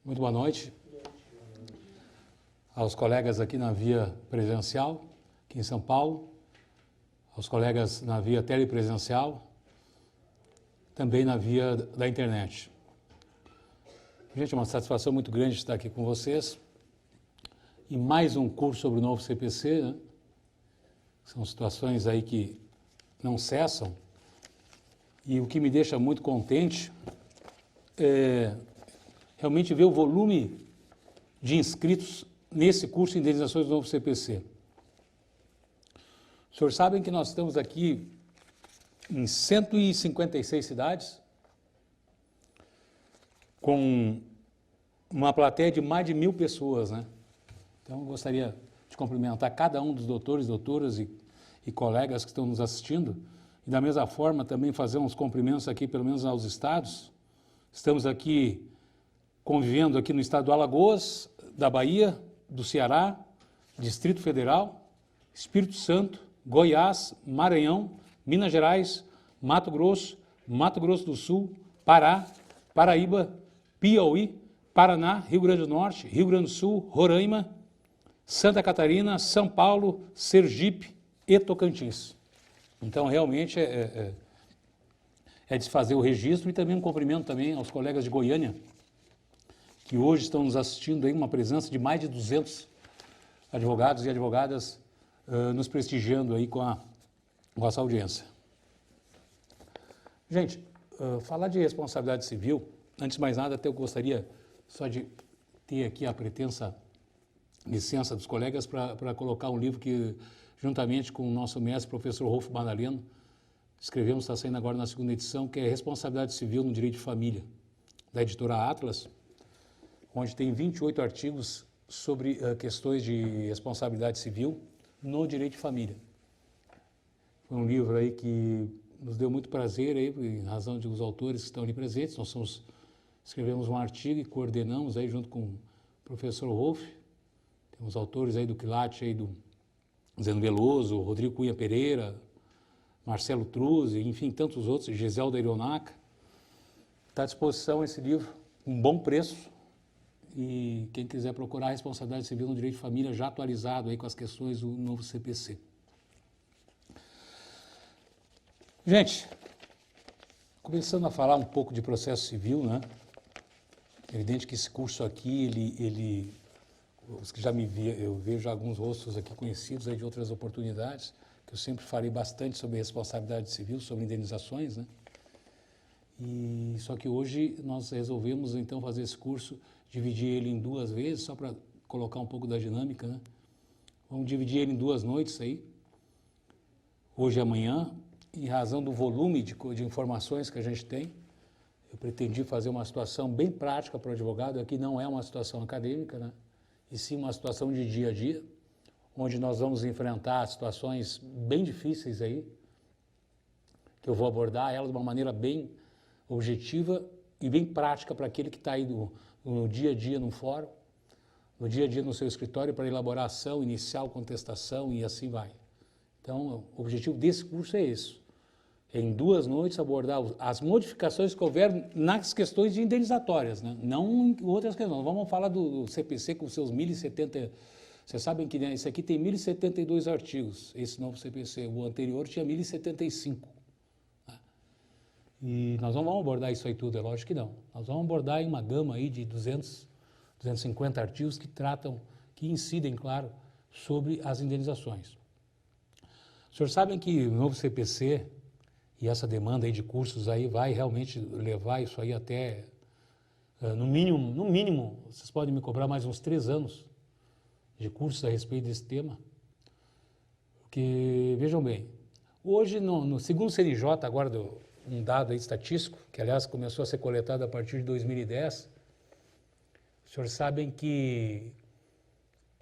Muito boa noite aos colegas aqui na via presencial, aqui em São Paulo, aos colegas na via telepresencial, também na via da internet. Gente, é uma satisfação muito grande estar aqui com vocês e mais um curso sobre o novo CPC, né? São situações aí que não cessam e o que me deixa muito contente é realmente ver o volume de inscritos nesse curso de indenizações do novo CPC. Os senhores sabem que nós estamos aqui em 156 cidades, com uma plateia de mais de 1.000 pessoas, né? Então, eu gostaria de cumprimentar cada um dos doutores, doutoras e colegas que estão nos assistindo, e da mesma forma também fazer uns cumprimentos aqui, pelo menos aos estados. Estamos aqui convivendo aqui no estado do Alagoas, da Bahia, do Ceará, Distrito Federal, Espírito Santo, Goiás, Maranhão, Minas Gerais, Mato Grosso do Sul, Pará, Paraíba, Piauí, Paraná, Rio Grande do Norte, Rio Grande do Sul, Roraima, Santa Catarina, São Paulo, Sergipe e Tocantins. Então, realmente, é de se fazer o registro e também um cumprimento também aos colegas de Goiânia, que hoje estão nos assistindo aí, uma presença de mais de 200 advogados e advogadas nos prestigiando aí com a vossa audiência. Gente, falar de responsabilidade civil, antes de mais nada, até eu gostaria só de ter aqui a pretensa licença dos colegas para colocar um livro que, juntamente com o nosso mestre, professor Rolf Madaleno, escrevemos, está saindo agora na segunda edição, que é Responsabilidade Civil no Direito de Família, da editora Atlas, onde tem 28 artigos sobre questões de responsabilidade civil no direito de família. Foi um livro aí que nos deu muito prazer, aí, em razão de os autores que estão ali presentes. Nós escrevemos um artigo e coordenamos aí junto com o professor Rolf. Temos autores aí do Quilate, aí do Zeno Veloso, Rodrigo Cunha Pereira, Marcelo Truzzi, enfim, tantos outros, Giselda Ironaca. Está à disposição esse livro, um bom preço. E quem quiser procurar a responsabilidade civil no direito de família, já atualizado aí com as questões do novo CPC. Gente, começando a falar um pouco de processo civil, né? É evidente que esse curso aqui, os que já me viram, eu vejo alguns rostos aqui conhecidos aí de outras oportunidades, que eu sempre falei bastante sobre responsabilidade civil, sobre indenizações, né? E só que hoje nós resolvemos então fazer esse curso, dividir ele em 2 vezes, só para colocar um pouco da dinâmica, né? Vamos dividir ele em 2 noites aí, hoje e amanhã, em razão do volume de informações que a gente tem. Eu pretendi fazer uma situação bem prática para o advogado, aqui não é uma situação acadêmica, né? E sim uma situação de dia a dia, onde nós vamos enfrentar situações bem difíceis aí, que eu vou abordar elas de uma maneira bem objetiva e bem prática para aquele que está aí no dia a dia no fórum, no dia a dia no seu escritório para elaborar ação, inicial, contestação e assim vai. Então, o objetivo desse curso é esse. Em 2 noites abordar as modificações que houver nas questões de indenizatórias, né? Não em outras questões. Vamos falar do CPC com seus 1.070. Vocês sabem que esse aqui tem 1.072 artigos, esse novo CPC. O anterior tinha 1.075. E nós não vamos abordar isso aí tudo, é lógico que não. Nós vamos abordar uma gama aí de 250 artigos que tratam, que incidem, claro, sobre as indenizações. Os senhores sabem que o novo CPC e essa demanda aí de cursos aí vai realmente levar isso aí até, no mínimo, vocês podem me cobrar mais uns 3 anos de cursos a respeito desse tema. Porque, vejam bem, hoje, segundo o CNJ, agora um dado aí estatístico, que aliás começou a ser coletado a partir de 2010, os senhores sabem que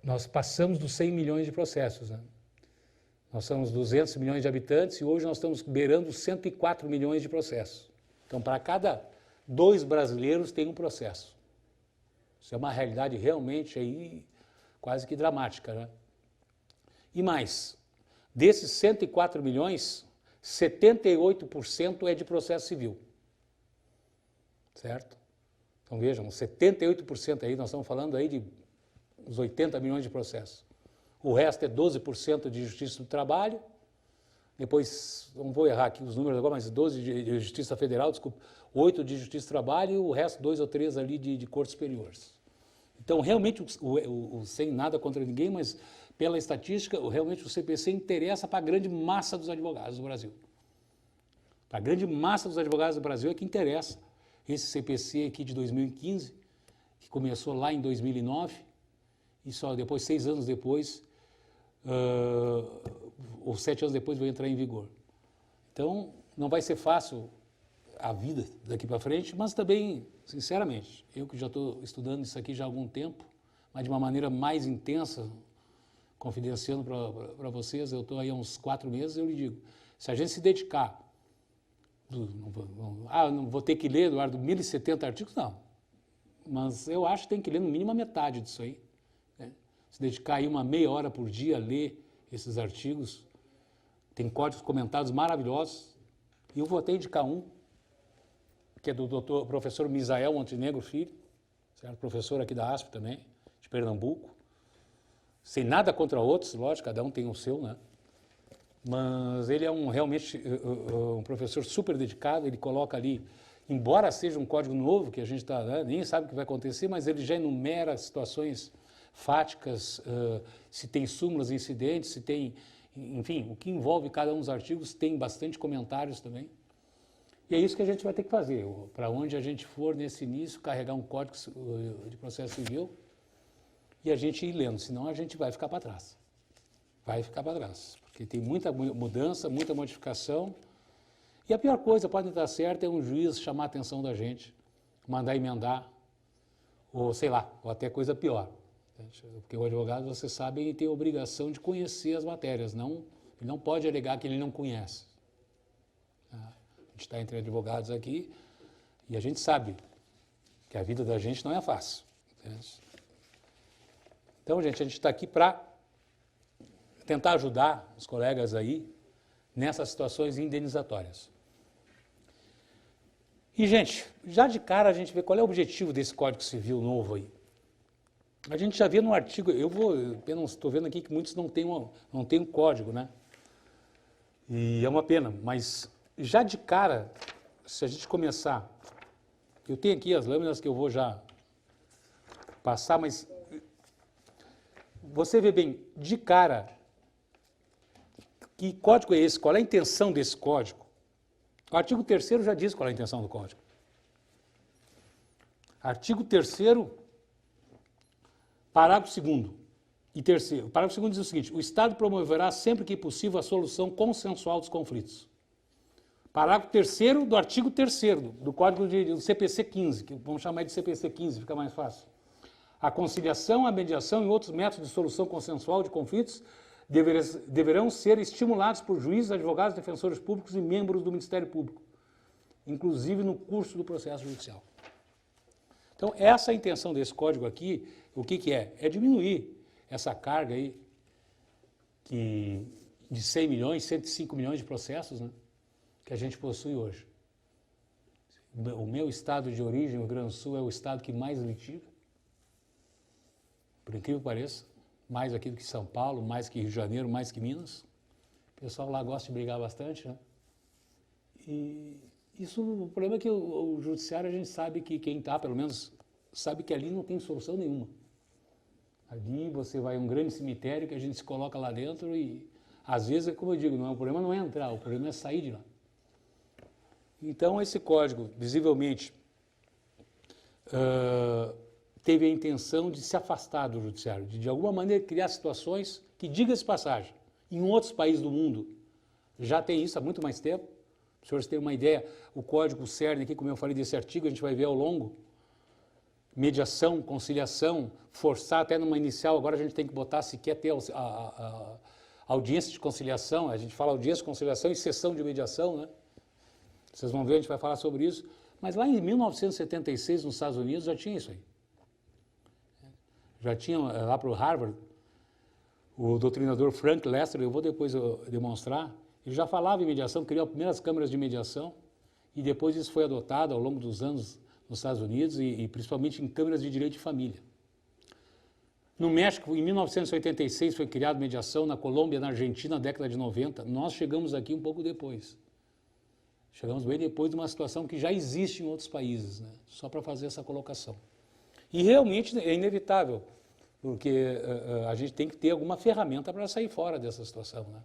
nós passamos dos 100 milhões de processos, né? Nós somos 200 milhões de habitantes e hoje nós estamos beirando 104 milhões de processos. Então, para cada 2 brasileiros tem um processo. Isso é uma realidade realmente aí quase que dramática, né? E mais, desses 104 milhões, 78% é de processo civil, certo? Então vejam, 78% aí, nós estamos falando aí de uns 80 milhões de processos. O resto é 12% de justiça do trabalho, depois, não vou errar aqui os números agora, mas 12 de Justiça Federal, desculpa, 8 de Justiça do Trabalho e o resto 2 ou 3 ali de Cortes Superiores. Então, realmente, sem nada contra ninguém, mas pela estatística, realmente o CPC interessa para a grande massa dos advogados do Brasil. Para a grande massa dos advogados do Brasil é que interessa esse CPC aqui de 2015, que começou lá em 2009, e só depois, 6 anos depois, ou 7 anos depois, vai entrar em vigor. Então, não vai ser fácil a vida daqui para frente, mas também, sinceramente, eu que já estou estudando isso aqui já há algum tempo, mas de uma maneira mais intensa, confidenciando para vocês, eu estou aí há uns 4 meses, eu lhe digo, se a gente se dedicar, não vou ter que ler, Eduardo, 1.070 artigos, não, mas eu acho que tem que ler no mínimo a metade disso aí, né? Se dedicar aí uma meia hora por dia a ler esses artigos, tem códigos comentados maravilhosos, e eu vou até indicar um, que é do professor Misael Montenegro Filho, certo? Professor aqui da ASP também, de Pernambuco, sem nada contra outros, lógico, cada um tem o seu, né? Mas ele é realmente um professor super dedicado, ele coloca ali, embora seja um código novo, que a gente nem sabe o que vai acontecer, mas ele já enumera situações fáticas, se tem súmulas, incidentes, se tem, enfim, o que envolve cada um dos artigos, tem bastante comentários também. E é isso que a gente vai ter que fazer, para onde a gente for nesse início, carregar um código de processo civil e a gente ir lendo, senão a gente vai ficar para trás. Vai ficar para trás, porque tem muita mudança, muita modificação. E a pior coisa, pode estar certo, é um juiz chamar a atenção da gente, mandar emendar, ou sei lá, ou até coisa pior. Porque o advogado, você sabe, ele tem a obrigação de conhecer as matérias, ele não pode alegar que ele não conhece. A gente está entre advogados aqui e a gente sabe que a vida da gente não é fácil. Então, gente, a gente está aqui para tentar ajudar os colegas aí nessas situações indenizatórias. E, gente, já de cara a gente vê qual é o objetivo desse Código Civil novo aí. A gente já vê no artigo, eu estou vendo aqui que muitos não têm um código, né? E é uma pena, mas já de cara, se a gente começar, eu tenho aqui as lâminas que eu vou já passar, mas você vê bem, de cara, que código é esse? Qual é a intenção desse código? O artigo 3º já diz qual é a intenção do código. Artigo 3º, parágrafo 2º e 3º. O parágrafo 2º diz o seguinte: o Estado promoverá sempre que possível a solução consensual dos conflitos. Parágrafo 3º do artigo 3º do Código do CPC 15, que vamos chamar de CPC 15, fica mais fácil. A conciliação, a mediação e outros métodos de solução consensual de conflitos deverão ser estimulados por juízes, advogados, defensores públicos e membros do Ministério Público, inclusive no curso do processo judicial. Então, essa é a intenção desse código aqui. O que é? É diminuir essa carga aí de 100 milhões, 105 milhões de processos, né, que a gente possui hoje. O meu estado de origem, o Rio Grande do Sul, é o estado que mais litiga, por incrível que pareça, mais aqui do que São Paulo, mais que Rio de Janeiro, mais que Minas. O pessoal lá gosta de brigar bastante, né? E o problema é que o judiciário, a gente sabe que quem está, pelo menos, sabe que ali não tem solução nenhuma. Ali você vai a um grande cemitério que a gente se coloca lá dentro e, às vezes, como eu digo, o problema não é entrar, o problema é sair de lá. Então, esse código, visivelmente, teve a intenção de se afastar do judiciário, de alguma maneira criar situações que, diga-se de passagem, em outros países do mundo já tem isso há muito mais tempo. Para os senhores terem uma ideia, o código CERN aqui, como eu falei desse artigo, a gente vai ver ao longo, mediação, conciliação, forçar até numa inicial, agora a gente tem que botar se quer ter a audiência de conciliação, a gente fala audiência de conciliação e sessão de mediação, né? Vocês vão ver, a gente vai falar sobre isso. Mas lá em 1976, nos Estados Unidos, já tinha isso aí. Já tinha lá para o Harvard, o doutrinador Frank Lester, eu vou depois demonstrar, ele já falava em mediação, criou as primeiras câmaras de mediação, e depois isso foi adotado ao longo dos anos nos Estados Unidos e principalmente em câmeras de direito de família. No México, em 1986, foi criada mediação, na Colômbia, na Argentina, na década de 90. Nós chegamos aqui um pouco depois. Chegamos bem depois de uma situação que já existe em outros países, né? Só para fazer essa colocação. E realmente é inevitável, porque a gente tem que ter alguma ferramenta para sair fora dessa situação, né?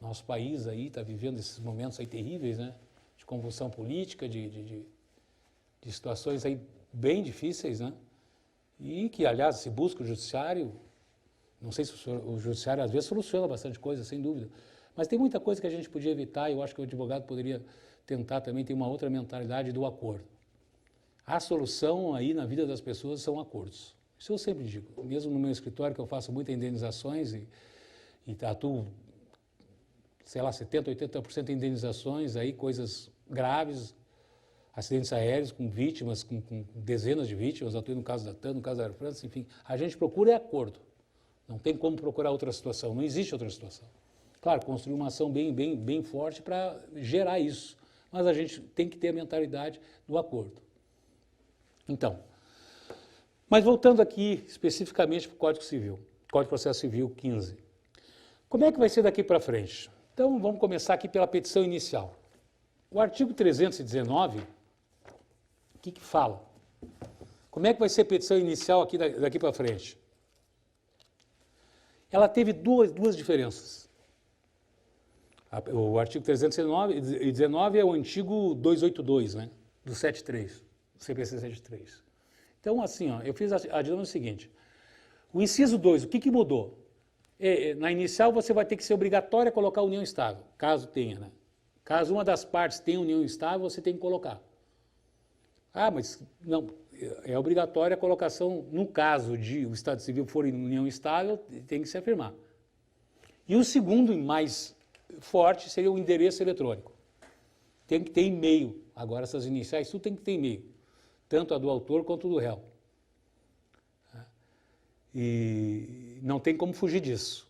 Nosso país aí está vivendo esses momentos aí terríveis, né? De convulsão política, de situações aí bem difíceis, né? E que, aliás, se busca o judiciário, não sei se o judiciário às vezes soluciona bastante coisa, sem dúvida, mas tem muita coisa que a gente podia evitar e eu acho que o advogado poderia tentar também ter uma outra mentalidade do acordo. A solução aí na vida das pessoas são acordos. Isso eu sempre digo, mesmo no meu escritório que eu faço muitas indenizações e atuo, sei lá, 70%, 80% de indenizações, aí coisas graves, acidentes aéreos com vítimas, com dezenas de vítimas, atuei no caso da TAM, no caso da Air France, enfim, a gente procura acordo. Não tem como procurar outra situação, não existe outra situação. Claro, construir uma ação bem forte para gerar isso, mas a gente tem que ter a mentalidade do acordo. Então, mas voltando aqui especificamente para o Código Civil, Código de Processo Civil 15. Como é que vai ser daqui para frente? Então, vamos começar aqui pela petição inicial. O artigo 319, o que fala? Como é que vai ser a petição inicial aqui daqui para frente? Ela teve duas diferenças. O artigo 319 é o antigo 282, né? Do 73, do CPC 73. Então, assim, ó, eu fiz a dinâmica seguinte. O inciso 2, o que mudou? Na inicial, você vai ter que ser obrigatório a colocar união estável, caso tenha, né? Caso uma das partes tenha união estável, você tem que colocar. Ah, mas não, é obrigatória a colocação, no caso de o Estado Civil for em união estável, tem que se afirmar. E o segundo, mais forte, seria o endereço eletrônico. Tem que ter e-mail. Agora, essas iniciais, tudo tem que ter e-mail. Tanto a do autor quanto do réu. E não tem como fugir disso.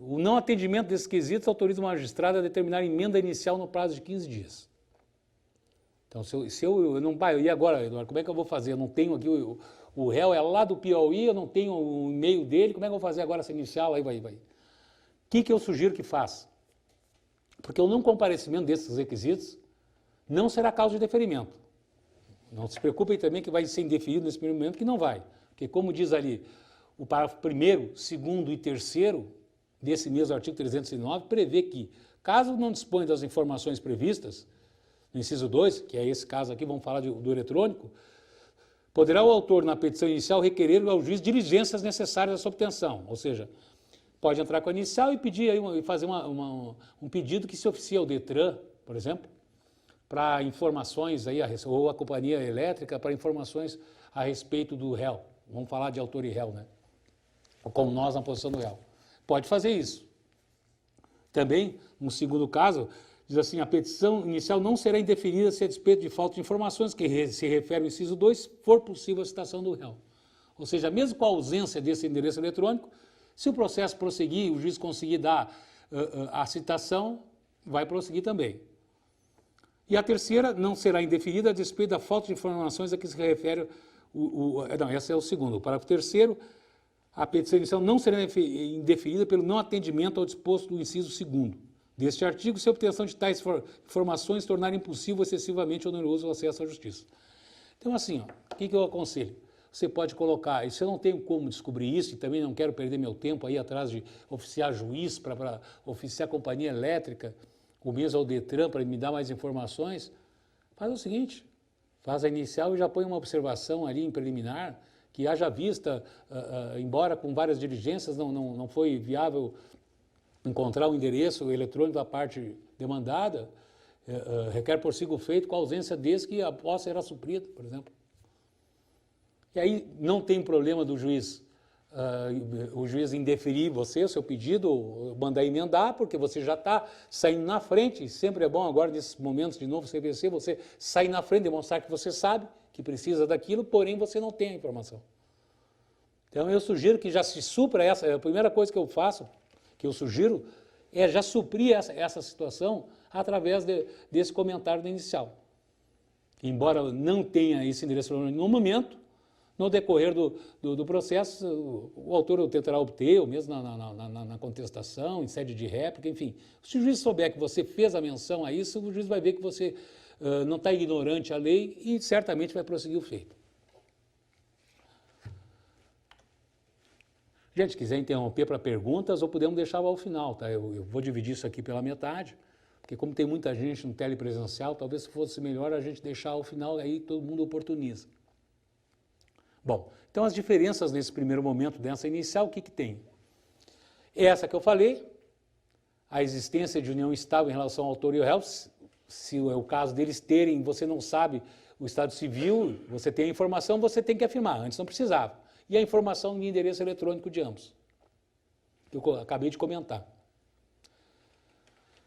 O não atendimento desses quesitos autoriza o magistrado a determinar emenda inicial no prazo de 15 dias. Então, se eu não... E agora, Eduardo, como é que eu vou fazer? Eu não tenho aqui... O réu é lá do Piauí, eu não tenho o e-mail dele, como é que eu vou fazer agora essa inicial? Aí vai. O que eu sugiro que faça? Porque o não comparecimento desses requisitos não será causa de deferimento. Não se preocupem também que vai ser indeferido nesse primeiro momento, que não vai. Porque, como diz ali, o parágrafo 1º, 2º e 3º desse mesmo artigo 309 prevê que, caso não disponha das informações previstas, no inciso 2, que é esse caso aqui, vamos falar do eletrônico, poderá o autor, na petição inicial, requerer ao juiz diligências necessárias à sua obtenção. Ou seja, pode entrar com a inicial e pedir aí fazer um pedido que se oficie ao DETRAN, por exemplo, para informações, aí, ou a companhia elétrica, para informações a respeito do réu. Vamos falar de autor e réu, né? Como nós na posição do réu. Pode fazer isso. Também, no segundo caso, diz assim, a petição inicial não será indeferida se a despeito de falta de informações, que se refere ao inciso 2, for possível a citação do réu. Ou seja, mesmo com a ausência desse endereço eletrônico, se o processo prosseguir e o juiz conseguir dar a citação, vai prosseguir também. E a terceira não será indeferida a despeito da falta de informações a que se refere não, esse é o segundo. O parágrafo 3º, a petição inicial não será indeferida pelo não atendimento ao disposto do inciso 2º deste artigo, se a obtenção de tais informações tornar impossível excessivamente oneroso o acesso à justiça. Então, assim, o que eu aconselho? Você pode colocar, e se eu não tenho como descobrir isso, e também não quero perder meu tempo aí atrás de oficiar juiz, para oficiar companhia elétrica, ou mesmo ao DETRAN, para me dar mais informações, faz o seguinte, faz a inicial e já põe uma observação ali em preliminar, que haja vista, embora com várias diligências não foi viável encontrar o endereço eletrônico da parte demandada, requer por sigo feito com a ausência desse que a posse será suprida, por exemplo. E aí não tem problema do juiz, o juiz indeferir você, o seu pedido, ou mandar emendar, porque você já está saindo na frente, e sempre é bom agora, nesses momentos de novo CPC, você sair na frente, demonstrar que você sabe, que precisa daquilo, porém você não tem a informação. Então eu sugiro que já se supra essa, a primeira coisa que eu faço, que eu sugiro, é já suprir essa situação através desse comentário inicial. Embora não tenha esse endereço eletrônico no momento, no decorrer do processo, o autor tentará obter, ou mesmo na contestação, em sede de réplica, enfim. Se o juiz souber que você fez a menção a isso, o juiz vai ver que você não está ignorante à lei e certamente vai prosseguir o feito. Gente, se quiser interromper para perguntas, ou podemos deixar ao final, tá? Eu vou dividir isso aqui pela metade, porque como tem muita gente no telepresencial, talvez fosse melhor a gente deixar ao final, aí todo mundo oportuniza. Bom, então as diferenças nesse primeiro momento dessa inicial, o que tem? Essa que eu falei, a existência de união estável em relação ao autor e ao réu, se é o caso deles terem, você não sabe o estado civil, você tem a informação, você tem que afirmar, antes não precisava. E a informação no endereço eletrônico de ambos, que eu acabei de comentar.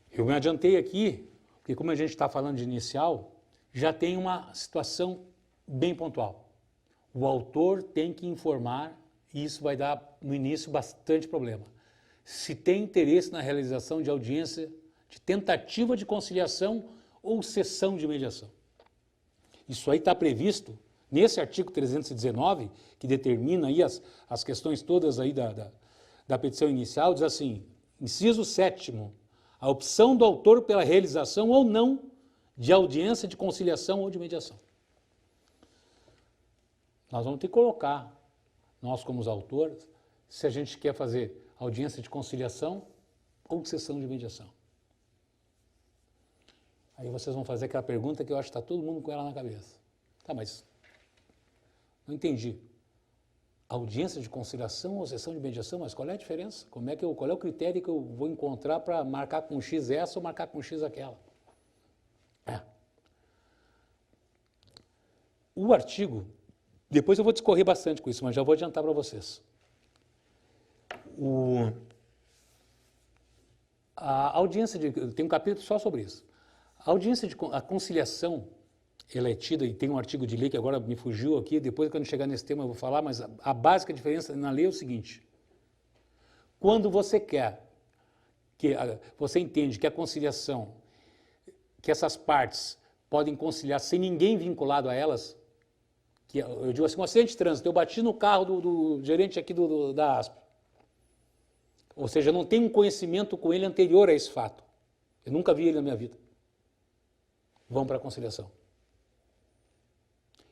Eu me adiantei aqui, porque como a gente está falando de inicial, já tem uma situação bem pontual. O autor tem que informar, e isso vai dar, no início, bastante problema. Se tem interesse na realização de audiência, de tentativa de conciliação ou sessão de mediação. Isso aí está previsto nesse artigo 319, que determina aí as questões todas aí da petição inicial, diz assim, inciso 7º, a opção do autor pela realização ou não de audiência de conciliação ou de mediação. Nós vamos ter que colocar, nós como os autores, se a gente quer fazer audiência de conciliação ou de sessão de mediação. Aí vocês vão fazer aquela pergunta que eu acho que está todo mundo com ela na cabeça. Tá, mas não entendi. Audiência de conciliação ou sessão de mediação, mas qual é a diferença? Qual é o critério que eu vou encontrar para marcar com X essa ou marcar com X aquela? O artigo, depois eu vou discorrer bastante com isso, mas já vou adiantar para vocês. A audiência tem um capítulo só sobre isso. A conciliação, ela é tida, e tem um artigo de lei que agora me fugiu aqui, depois quando chegar nesse tema eu vou falar, mas a básica diferença na lei é o seguinte. Quando você você entende que a conciliação, que essas partes podem conciliar sem ninguém vinculado a elas, que eu digo assim, um acidente de trânsito, eu bati no carro do gerente aqui da ASP, ou seja, eu não tenho um conhecimento com ele anterior a esse fato, eu nunca vi ele na minha vida, vão para a conciliação.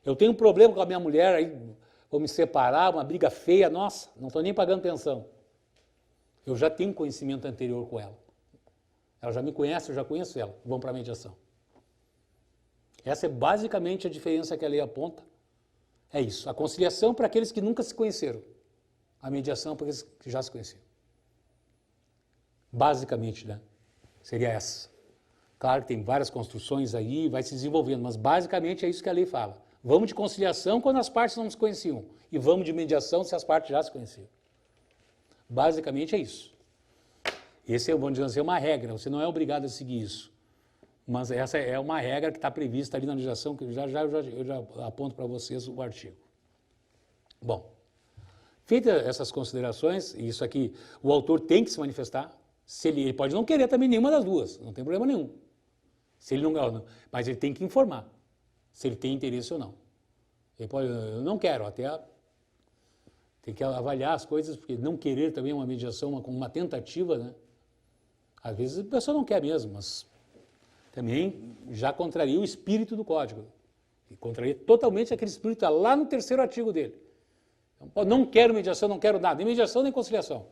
Eu tenho um problema com a minha mulher, aí vou me separar, uma briga feia, nossa, não estou nem pagando pensão. Eu já tenho conhecimento anterior com ela. Ela já me conhece, eu já conheço ela, vão para a mediação. Essa é basicamente a diferença que a lei aponta. É isso, a conciliação para aqueles que nunca se conheceram, a mediação para aqueles que já se conheciam. Basicamente, né? Seria essa. Claro que tem várias construções aí, vai se desenvolvendo, mas basicamente é isso que a lei fala. Vamos de conciliação quando as partes não se conheciam e vamos de mediação se as partes já se conheciam. Basicamente é isso. Esse, vamos dizer assim, é uma regra, você não é obrigado a seguir isso. Mas essa é uma regra que está prevista ali na legislação, que eu já aponto para vocês o artigo. Bom, feitas essas considerações, e isso aqui, o autor tem que se manifestar, se ele pode não querer também nenhuma das duas, não tem problema nenhum. Se ele não, mas ele tem que informar se ele tem interesse ou não. Ele pode, eu não quero, até tem que avaliar as coisas, porque não querer também é uma mediação, uma tentativa, né? Às vezes a pessoa não quer mesmo, mas também já contraria o espírito do Código. E contraria totalmente aquele espírito lá no 3º artigo dele. Então, não quero mediação, não quero nada, nem mediação nem conciliação.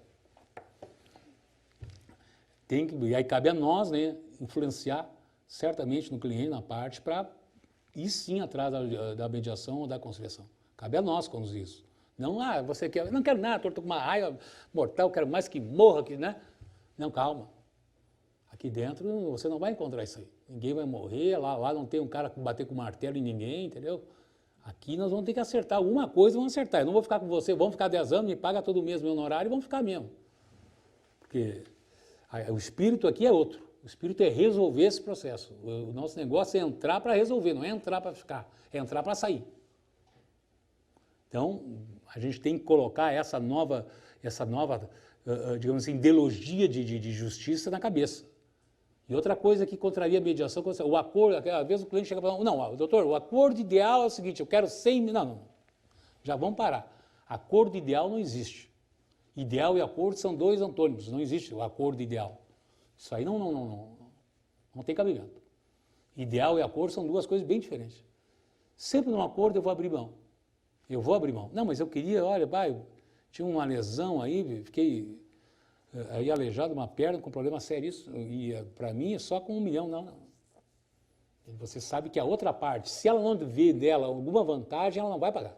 E aí cabe a nós, né, influenciar certamente no cliente, na parte, para ir sim atrás da mediação ou da conciliação. Cabe a nós conduzir isso. Não, você quer, não quero nada, estou com uma raiva mortal, quero mais que morra aqui, né? Não, calma. Aqui dentro você não vai encontrar isso aí. Ninguém vai morrer, lá não tem um cara que bater com martelo em ninguém, entendeu? Aqui nós vamos ter que acertar alguma coisa, vamos acertar. Eu não vou ficar com você, vamos ficar 10 anos, me paga todo mês meu honorário e vamos ficar mesmo. Porque o espírito aqui é outro. O espírito é resolver esse processo. O nosso negócio é entrar para resolver, não é entrar para ficar, é entrar para sair. Então, a gente tem que colocar essa nova digamos assim, ideologia de justiça na cabeça. E outra coisa que contraria a mediação, o acordo, às vezes o cliente chega e fala, não, doutor, o acordo ideal é o seguinte, eu quero 100 mil, não, já vamos parar. Acordo ideal não existe. Ideal e acordo são dois antônimos, não existe o acordo ideal. Isso aí não tem cabimento. Ideal e acordo são duas coisas bem diferentes. Sempre num acordo eu vou abrir mão. Eu vou abrir mão. Não, mas eu queria, olha, pai, eu tinha uma lesão aí, fiquei aí aleijado, uma perna com problema sério, isso, e para mim é só com 1 milhão, não. Você sabe que a outra parte, se ela não vê dela alguma vantagem, ela não vai pagar.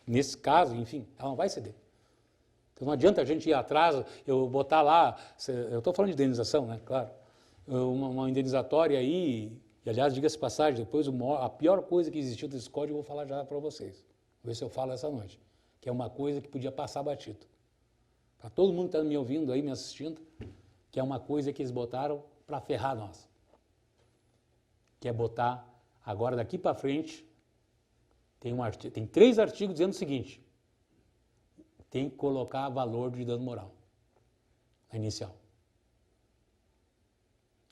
Nesse caso, enfim, ela não vai ceder. Então não adianta a gente ir atrás, eu botar lá, eu estou falando de indenização, né, claro, uma indenizatória aí, e aliás, diga-se de passagem, depois a pior coisa que existiu desse código eu vou falar já para vocês. Vou ver se eu falo essa noite, que é uma coisa que podia passar batido. Para todo mundo que está me ouvindo aí, me assistindo, que é uma coisa que eles botaram para ferrar nós. Que é botar, agora daqui para frente, tem 3 artigos dizendo o seguinte, tem que colocar valor de dano moral, na inicial.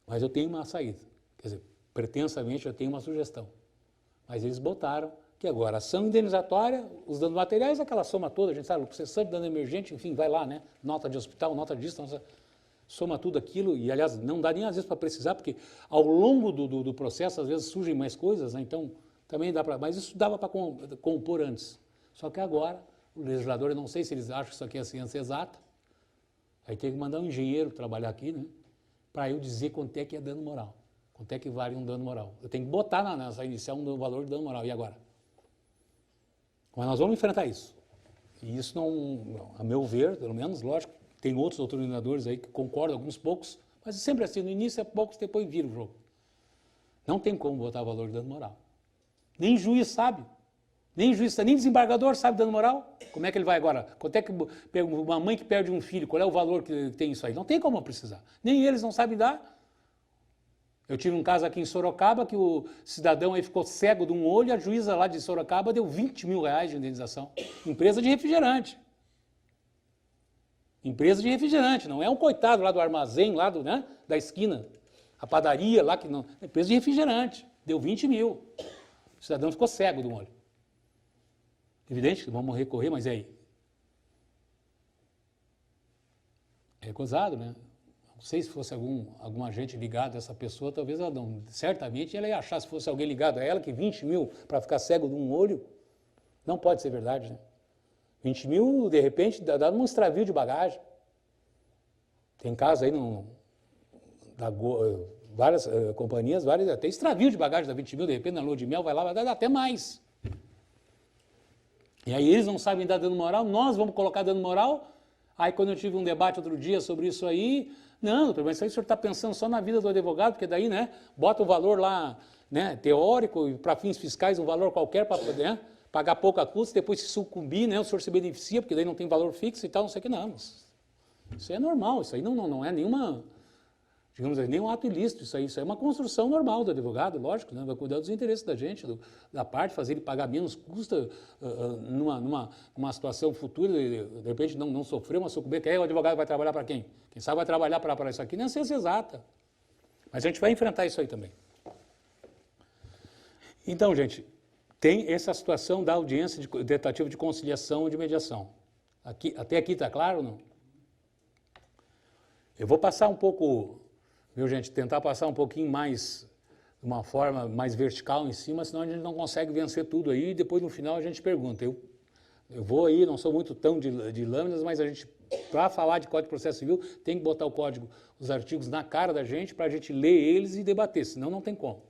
Mas eu tenho uma saída, quer dizer, pretensamente eu tenho uma sugestão. Mas eles botaram que agora ação indenizatória, os danos materiais, aquela soma toda, a gente sabe, processante, dano emergente, enfim, vai lá, né? Nota de hospital, nota disso, soma tudo aquilo, e aliás, não dá nem às vezes para precisar, porque ao longo do processo, às vezes surgem mais coisas, né? Então também dá para, mas isso dava para compor antes. Só que agora, o legislador, eu não sei se eles acham que isso aqui é ciência exata, aí tem que mandar um engenheiro trabalhar aqui, né? Para eu dizer quanto é que é dano moral, quanto é que vale um dano moral. Eu tenho que botar nessa inicial um valor de dano moral, e agora? Mas nós vamos enfrentar isso. E isso não, a meu ver, pelo menos, lógico, tem outros doutrinadores aí que concordam, alguns poucos, mas sempre assim, no início é poucos, depois vira o jogo. Não tem como botar valor de dano moral. Nem juiz sabe. Nem juiz, nem desembargador sabe dano moral. Como é que ele vai agora? Quanto é que uma mãe que perde um filho, qual é o valor que tem isso aí? Não tem como precisar. Nem eles não sabem dar. Eu tive um caso aqui em Sorocaba que o cidadão aí ficou cego de um olho e a juíza lá de Sorocaba deu 20 mil reais de indenização. Empresa de refrigerante. Empresa de refrigerante, não é um coitado lá do armazém, lá né, da esquina, a padaria lá, que não. Empresa de refrigerante, deu 20 mil. O cidadão ficou cego de um olho. Evidente que vamos recorrer, mas e aí? É recusado, né? Não sei se fosse algum agente ligado a essa pessoa, talvez ela não. Certamente ela ia achar, se fosse alguém ligado a ela, que 20 mil para ficar cego de um olho, não pode ser verdade, né? 20 mil, de repente, dá um extravio de bagagem. Tem casos aí, várias companhias, até extravio de bagagem dá 20 mil, de repente, na lua de mel, vai lá, vai dar até mais. E aí eles não sabem dar dano moral, nós vamos colocar dano moral. Aí quando eu tive um debate outro dia sobre isso aí, não, doutor, mas isso aí o senhor está pensando só na vida do advogado, porque daí, né, bota o valor lá, né, teórico, e para fins fiscais um valor qualquer para poder, né, pagar pouca custa, depois se sucumbir, né, o senhor se beneficia, porque daí não tem valor fixo e tal, não sei o que, não. Isso é normal, isso aí não é nenhuma, digamos assim, nenhum ato ilícito, isso aí é uma construção normal do advogado, lógico, né, vai cuidar dos interesses da gente, da parte, fazer ele pagar menos custa numa situação futura, de repente não sofrer uma sucumbência, que aí o advogado vai trabalhar para quem? Quem sabe vai trabalhar para isso aqui, nem a ciência exata. Mas a gente vai enfrentar isso aí também. Então, gente, tem essa situação da audiência de tentativa de conciliação ou de mediação. Até aqui está claro ou não? Eu vou passar um pouco, viu, gente, tentar passar um pouquinho mais, de uma forma mais vertical em cima, senão a gente não consegue vencer tudo aí e depois no final a gente pergunta. Eu vou aí, não sou muito tão de lâminas, mas a gente, para falar de Código de Processo Civil, tem que botar o código, os artigos na cara da gente para a gente ler eles e debater, senão não tem como.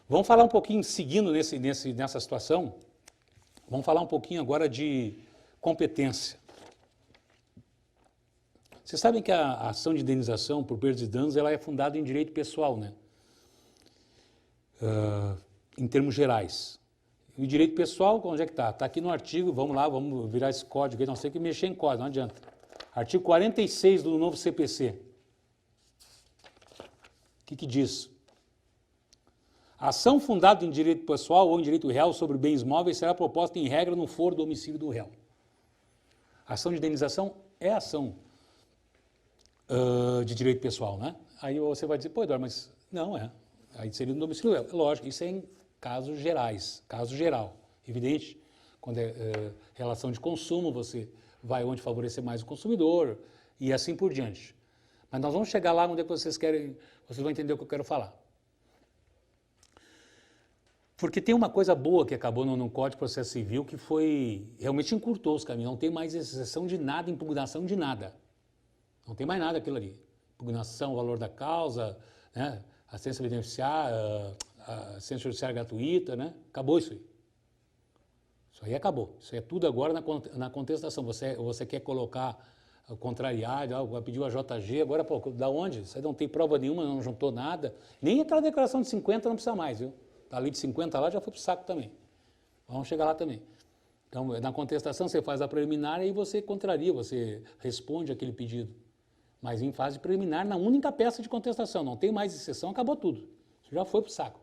Vamos falar um pouquinho, seguindo nessa situação, vamos falar um pouquinho agora de competência. Vocês sabem que a ação de indenização por perdas e danos ela é fundada em direito pessoal, né? Em termos gerais. E o direito pessoal, onde é que está? Está aqui no artigo, vamos lá, vamos virar esse código aí, nós temos que mexer em código, não adianta. Artigo 46 do novo CPC. O que diz? A ação fundada em direito pessoal ou em direito real sobre bens móveis será proposta em regra no foro do domicílio do réu. A ação de indenização é ação de direito pessoal, né? Aí você vai dizer, pô, Eduardo, mas não é. Aí seria no domicílio. Lógico, isso é em casos gerais, caso geral. Evidente, quando é relação de consumo, você vai onde favorecer mais o consumidor e assim por diante. Mas nós vamos chegar lá onde é que vocês querem, vocês vão entender o que eu quero falar. Porque tem uma coisa boa que acabou no Código de Processo Civil que foi, realmente encurtou os caminhos, não tem mais exceção de nada, impugnação de nada. Não tem mais nada aquilo ali. Impugnação, valor da causa, né? Assistência beneficiária, assistência judiciária gratuita, né? Acabou isso aí. Isso aí acabou. Isso aí é tudo agora na contestação. Você quer colocar contrariar, vai pedir o AJG, agora, pô, da onde? Você não tem prova nenhuma, não juntou nada. Nem aquela declaração de 50 não precisa mais, viu? A lei de 50 lá já foi pro saco também. Vamos chegar lá também. Então, na contestação, você faz a preliminar e você contraria, você responde aquele pedido. Mas em fase preliminar, na única peça de contestação, não tem mais exceção, acabou tudo. Isso já foi pro saco.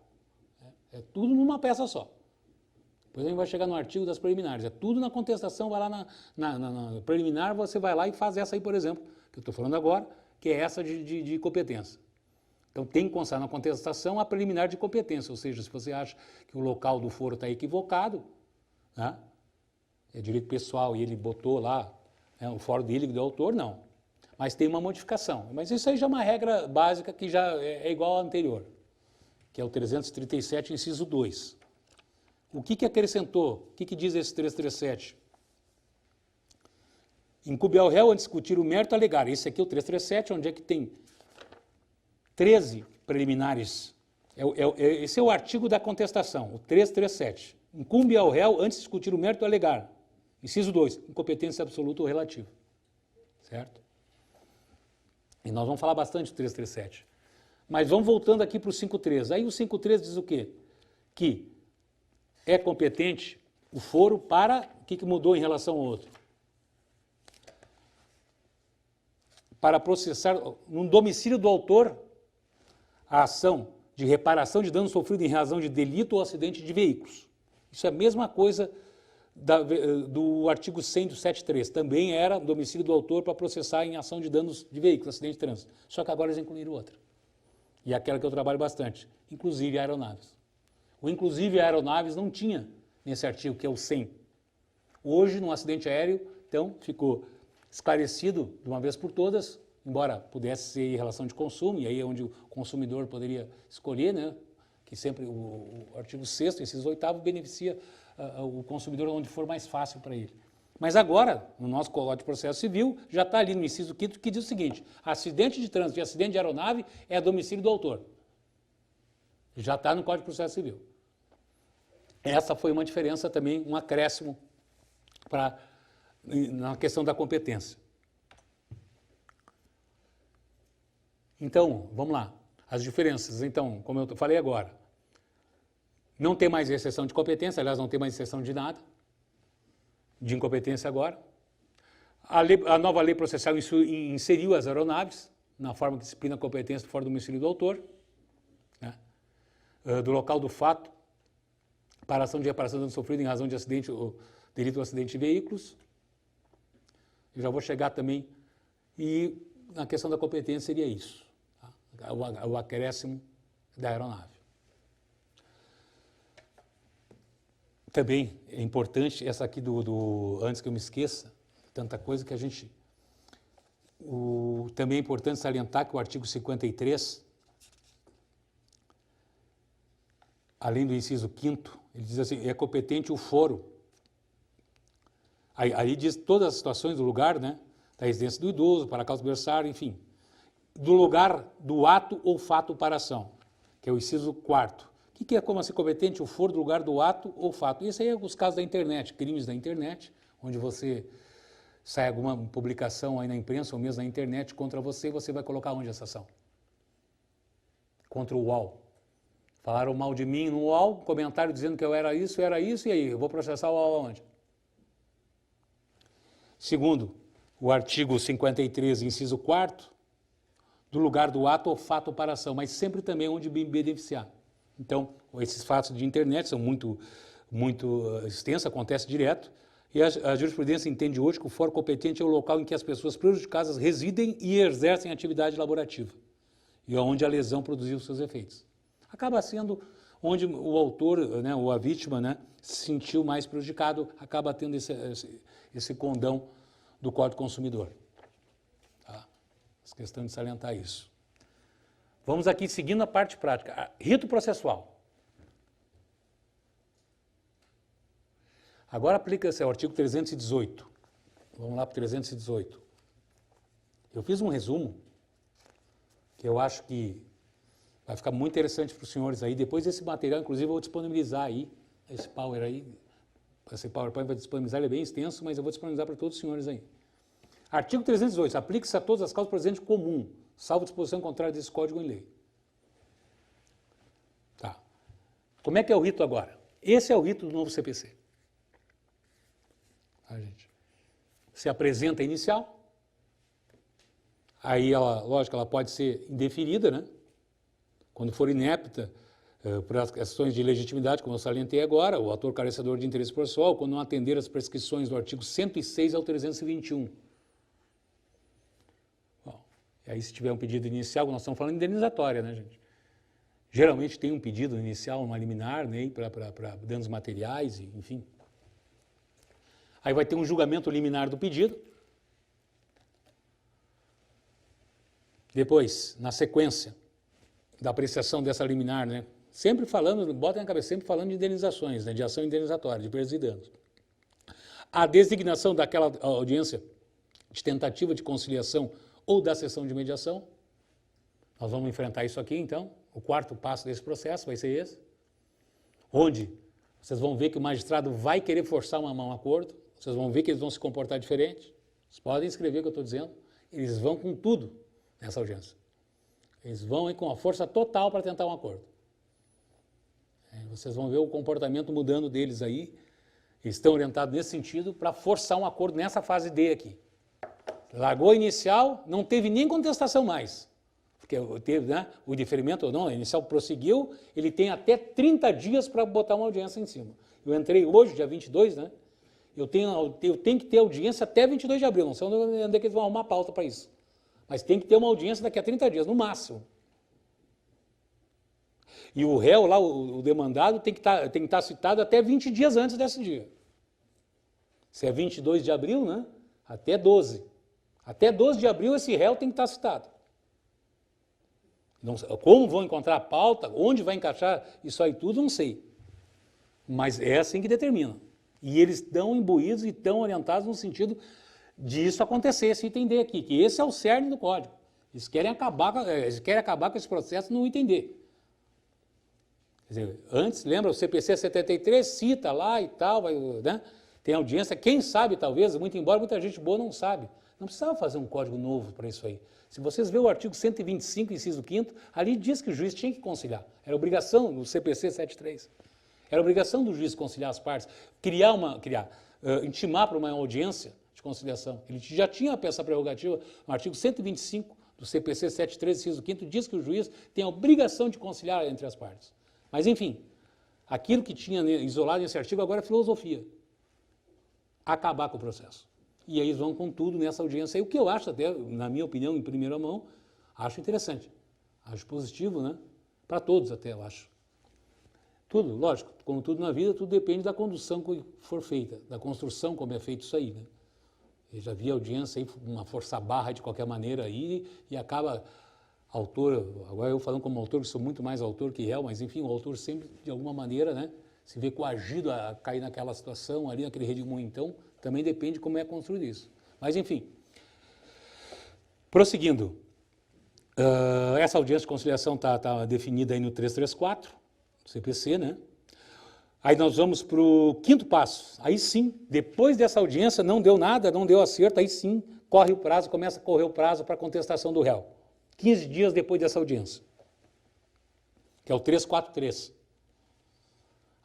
É tudo numa peça só. Depois a gente vai chegar no artigo das preliminares. É tudo na contestação, vai lá na preliminar, você vai lá e faz essa aí, por exemplo, que eu estou falando agora, que é essa de competência. Então tem que constar na contestação a preliminar de competência, ou seja, se você acha que o local do foro está equivocado, né, é direito pessoal e ele botou lá, né, o foro dele do autor, não. Mas tem uma modificação. Mas isso aí já é uma regra básica que já é igual à anterior, que é o 337, inciso 2. O que acrescentou? O que diz esse 337? Incumbe ao réu, antes de discutir o mérito, alegar. Esse aqui é o 337, onde é que tem 13 preliminares. Esse é o artigo da contestação, o 337. Incumbe ao réu, antes de discutir o mérito, alegar. Inciso 2, incompetência absoluta ou relativa. Certo? E nós vamos falar bastante do 337. Mas vamos voltando aqui para o 5.3. Aí o 5.3 diz o quê? Que é competente o foro para... O que mudou em relação ao outro? Para processar no domicílio do autor a ação de reparação de dano sofrido em razão de delito ou acidente de veículos. Isso é a mesma coisa do artigo 100 do 7.3. Também era domicílio do autor para processar em ação de danos de veículos, acidente de trânsito. Só que agora eles incluíram outra. E é aquela que eu trabalho bastante, inclusive aeronaves. O inclusive aeronaves não tinha nesse artigo, que é o 100. Hoje, num acidente aéreo, então, ficou esclarecido de uma vez por todas, embora pudesse ser em relação de consumo, e aí é onde o consumidor poderia escolher, né? Que sempre o artigo 6º, inciso 8º, beneficia o consumidor onde for mais fácil para ele. Mas agora, no nosso Código de Processo Civil, já está ali no inciso 5º, que diz o seguinte: acidente de trânsito e acidente de aeronave é domicílio do autor. Já está no Código de Processo Civil. Essa foi uma diferença também, um acréscimo na questão da competência. Então, vamos lá. As diferenças, então, como eu falei agora, não tem mais exceção de competência, aliás, não tem mais exceção de nada, de incompetência agora. A nova lei processual inseriu as aeronaves na forma que disciplina a competência fora do domicílio do autor, né? Do local do fato, para ação de reparação de dano sofrido em razão de acidente ou delito ou acidente de veículos. Eu já vou chegar também. E na questão da competência seria isso, tá? O acréscimo da aeronave. Também é importante, essa aqui antes que eu me esqueça, tanta coisa que a gente... também é importante salientar que o artigo 53, além do inciso 5º, ele diz assim, é competente o foro. Aí diz todas as situações do lugar, né? Da residência do idoso, para a causa adversária, enfim. Do lugar do ato ou fato para ação, que é o inciso 4º. O que é como assim competente o foro do lugar do ato ou fato? Isso aí é os casos da internet, crimes da internet, onde você sai alguma publicação aí na imprensa ou mesmo na internet contra você, e você vai colocar onde essa ação? Contra o UOL. Falaram mal de mim no UOL, comentário dizendo que eu era isso, e aí? Eu vou processar o UOL aonde? Segundo, o artigo 53, inciso 4º, do lugar do ato ou fato para ação, mas sempre também onde beneficiar. Então, esses fatos de internet são muito extensos, acontece direto, e a jurisprudência entende hoje que o foro competente é o local em que as pessoas prejudicadas residem e exercem atividade laborativa. e onde a lesão produziu seus efeitos. Acaba sendo onde o autor, né, ou a vítima, né, se sentiu mais prejudicado, acaba tendo esse condão do Código do Consumidor. Tá? Essa questão de salientar isso. Vamos aqui seguindo a parte prática. Rito processual. Agora aplica-se ao artigo 318. Vamos lá para o 318. Eu fiz um resumo que eu acho que vai ficar muito interessante para os senhores aí. Depois desse material, inclusive, eu vou disponibilizar aí, esse Power aí. Esse PowerPoint vai disponibilizar, ele é bem extenso, mas eu vou disponibilizar para todos os senhores aí. Artigo 318. Aplica-se a todas as causas presentes comum, salvo disposição contrária desse código em lei. Tá. Como é que é o rito agora? Esse é o rito do novo CPC. Tá, gente? Se apresenta a inicial, aí ela, lógico, ela pode ser indeferida, né? Quando for inepta, por as questões de legitimidade, como eu salientei agora, o autor carecedor de interesse processual, quando não atender as prescrições do artigo 106 ao 321. Bom, e aí se tiver um pedido inicial, nós estamos falando de indenizatória, né, gente? Geralmente tem um pedido inicial, uma liminar, né, para danos materiais, enfim. Aí vai ter um julgamento liminar do pedido. Depois, na sequência da apreciação dessa liminar, né, sempre falando, bota na cabeça, sempre falando de indenizações, né, de ação indenizatória, de perdas e danos. A designação daquela audiência de tentativa de conciliação ou da sessão de mediação. Nós vamos enfrentar isso aqui, então. O quarto passo desse processo vai ser esse. Onde vocês vão ver que o magistrado vai querer forçar um acordo. Vocês vão ver que eles vão se comportar diferente. Vocês podem escrever o que eu estou dizendo. Eles vão com tudo nessa audiência. Eles vão com a força total para tentar um acordo. Vocês vão ver o comportamento mudando deles aí. Eles estão orientados nesse sentido para forçar um acordo nessa fase D aqui. Largou a inicial, não teve nem contestação mais. Porque teve, né, o diferimento ou não, a inicial prosseguiu, ele tem até 30 dias para botar uma audiência em cima. Eu entrei hoje, dia 22, né? Eu tenho que ter audiência até 22 de abril, não sei onde é que eles vão arrumar pauta para isso. Mas tem que ter uma audiência daqui a 30 dias, no máximo. E o réu lá, o demandado, tem que estar citado até 20 dias antes desse dia. Se é 22 de abril, né? Até 12. Até 12 de abril esse réu tem que estar citado. Não, como vão encontrar a pauta, onde vai encaixar isso aí tudo, não sei. Mas é assim que determina. E eles estão imbuídos e estão orientados no sentido disso acontecer, esse item D aqui, que esse é o cerne do código. Eles querem acabar com esse processo e não entender. Quer dizer, antes, lembra, o CPC 73 cita lá e tal, né? Tem audiência, quem sabe talvez, muito embora muita gente boa não sabe. Não precisava fazer um código novo para isso aí. Se vocês verem o artigo 125, inciso 5º, ali diz que o juiz tinha que conciliar. Era obrigação do CPC 73. Era obrigação do juiz conciliar as partes, intimar para uma audiência de conciliação. Ele já tinha essa prerrogativa no artigo 125 do CPC 73, inciso 5º, diz que o juiz tem a obrigação de conciliar entre as partes. Mas, enfim, aquilo que tinha isolado nesse artigo agora é filosofia. Acabar com o processo. E aí eles vão com tudo nessa audiência. E o que eu acho até, na minha opinião, em primeira mão, acho interessante. Acho positivo, né? Para todos até, eu acho. Tudo, lógico, como tudo na vida, tudo depende da condução que for feita, da construção como é feito isso aí, né? Eu já vi audiência aí, uma força barra de qualquer maneira aí, e acaba autor, agora eu falando como autor, que sou muito mais autor que réu, mas enfim, o autor sempre, de alguma maneira, né, se vê coagido a cair naquela situação ali, naquele redemoinho, então, também depende de como é construído isso. Mas enfim, prosseguindo, essa audiência de conciliação está definida aí no 334, CPC, né? Aí nós vamos para o quinto passo. Aí sim, depois dessa audiência, não deu nada, não deu acerto, aí sim, corre o prazo, começa a correr o prazo para a contestação do réu. 15 dias depois dessa audiência, que é o 343.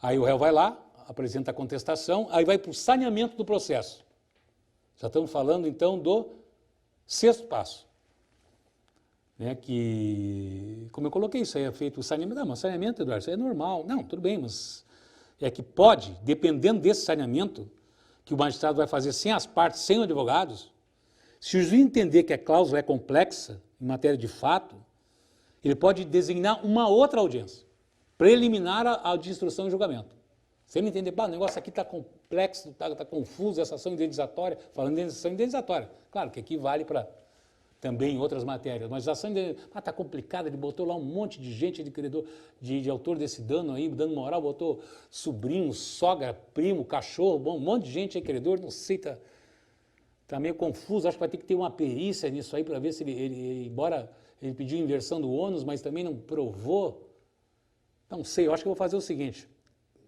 Aí o réu vai lá, apresenta a contestação, aí vai para o saneamento do processo. Já estamos falando, então, do sexto passo. Né, que, como eu coloquei, isso aí é feito o saneamento. Não, mas saneamento, Eduardo, isso aí é normal. Não, tudo bem, mas é que pode, dependendo desse saneamento, que o magistrado vai fazer sem as partes, sem os advogados, se o juiz entender que a cláusula é complexa, em matéria de fato, Ele pode designar uma outra audiência, preliminar à de instrução e julgamento. Você me entender, o negócio aqui está complexo, está confuso, essa ação indenizatória, falando em ação indenizatória. Claro que aqui vale para também outras matérias, mas a ação indenizatória está complicada, ele botou lá um monte de gente, de credor, de autor desse dano aí, dano moral, botou sobrinho, sogra, primo, cachorro, um monte de gente aí, credor, não sei, está meio confuso, acho que vai ter que ter uma perícia nisso aí para ver se ele, embora ele pediu inversão do ônus, mas também não provou. Não sei, eu acho que eu vou fazer o seguinte,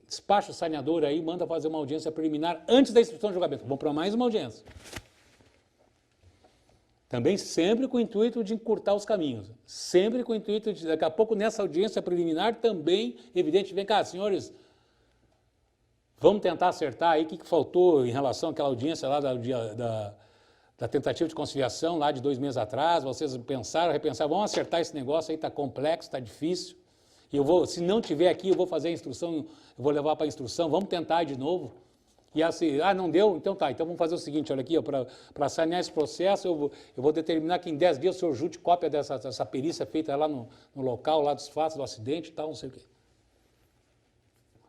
despacha o saneador aí, manda fazer uma audiência preliminar antes da instrução de julgamento. Vamos para mais uma audiência. Também sempre com o intuito de encurtar os caminhos. Sempre com o intuito de, daqui a pouco, nessa audiência preliminar, também, evidente, vem cá, senhores, vamos tentar acertar aí o que faltou em relação àquela audiência lá da tentativa de conciliação lá de 2 meses atrás. Vocês pensaram, repensaram, vamos acertar esse negócio aí, está complexo, está difícil. E eu vou, se não tiver aqui, eu vou fazer a instrução, eu vou levar para a instrução, vamos tentar de novo. E assim, não deu? Então tá, então vamos fazer o seguinte, olha aqui, para sanear esse processo, eu vou determinar que em 10 dias o senhor junte cópia dessa perícia feita lá no local, lá dos fatos do acidente e tal, não sei o quê.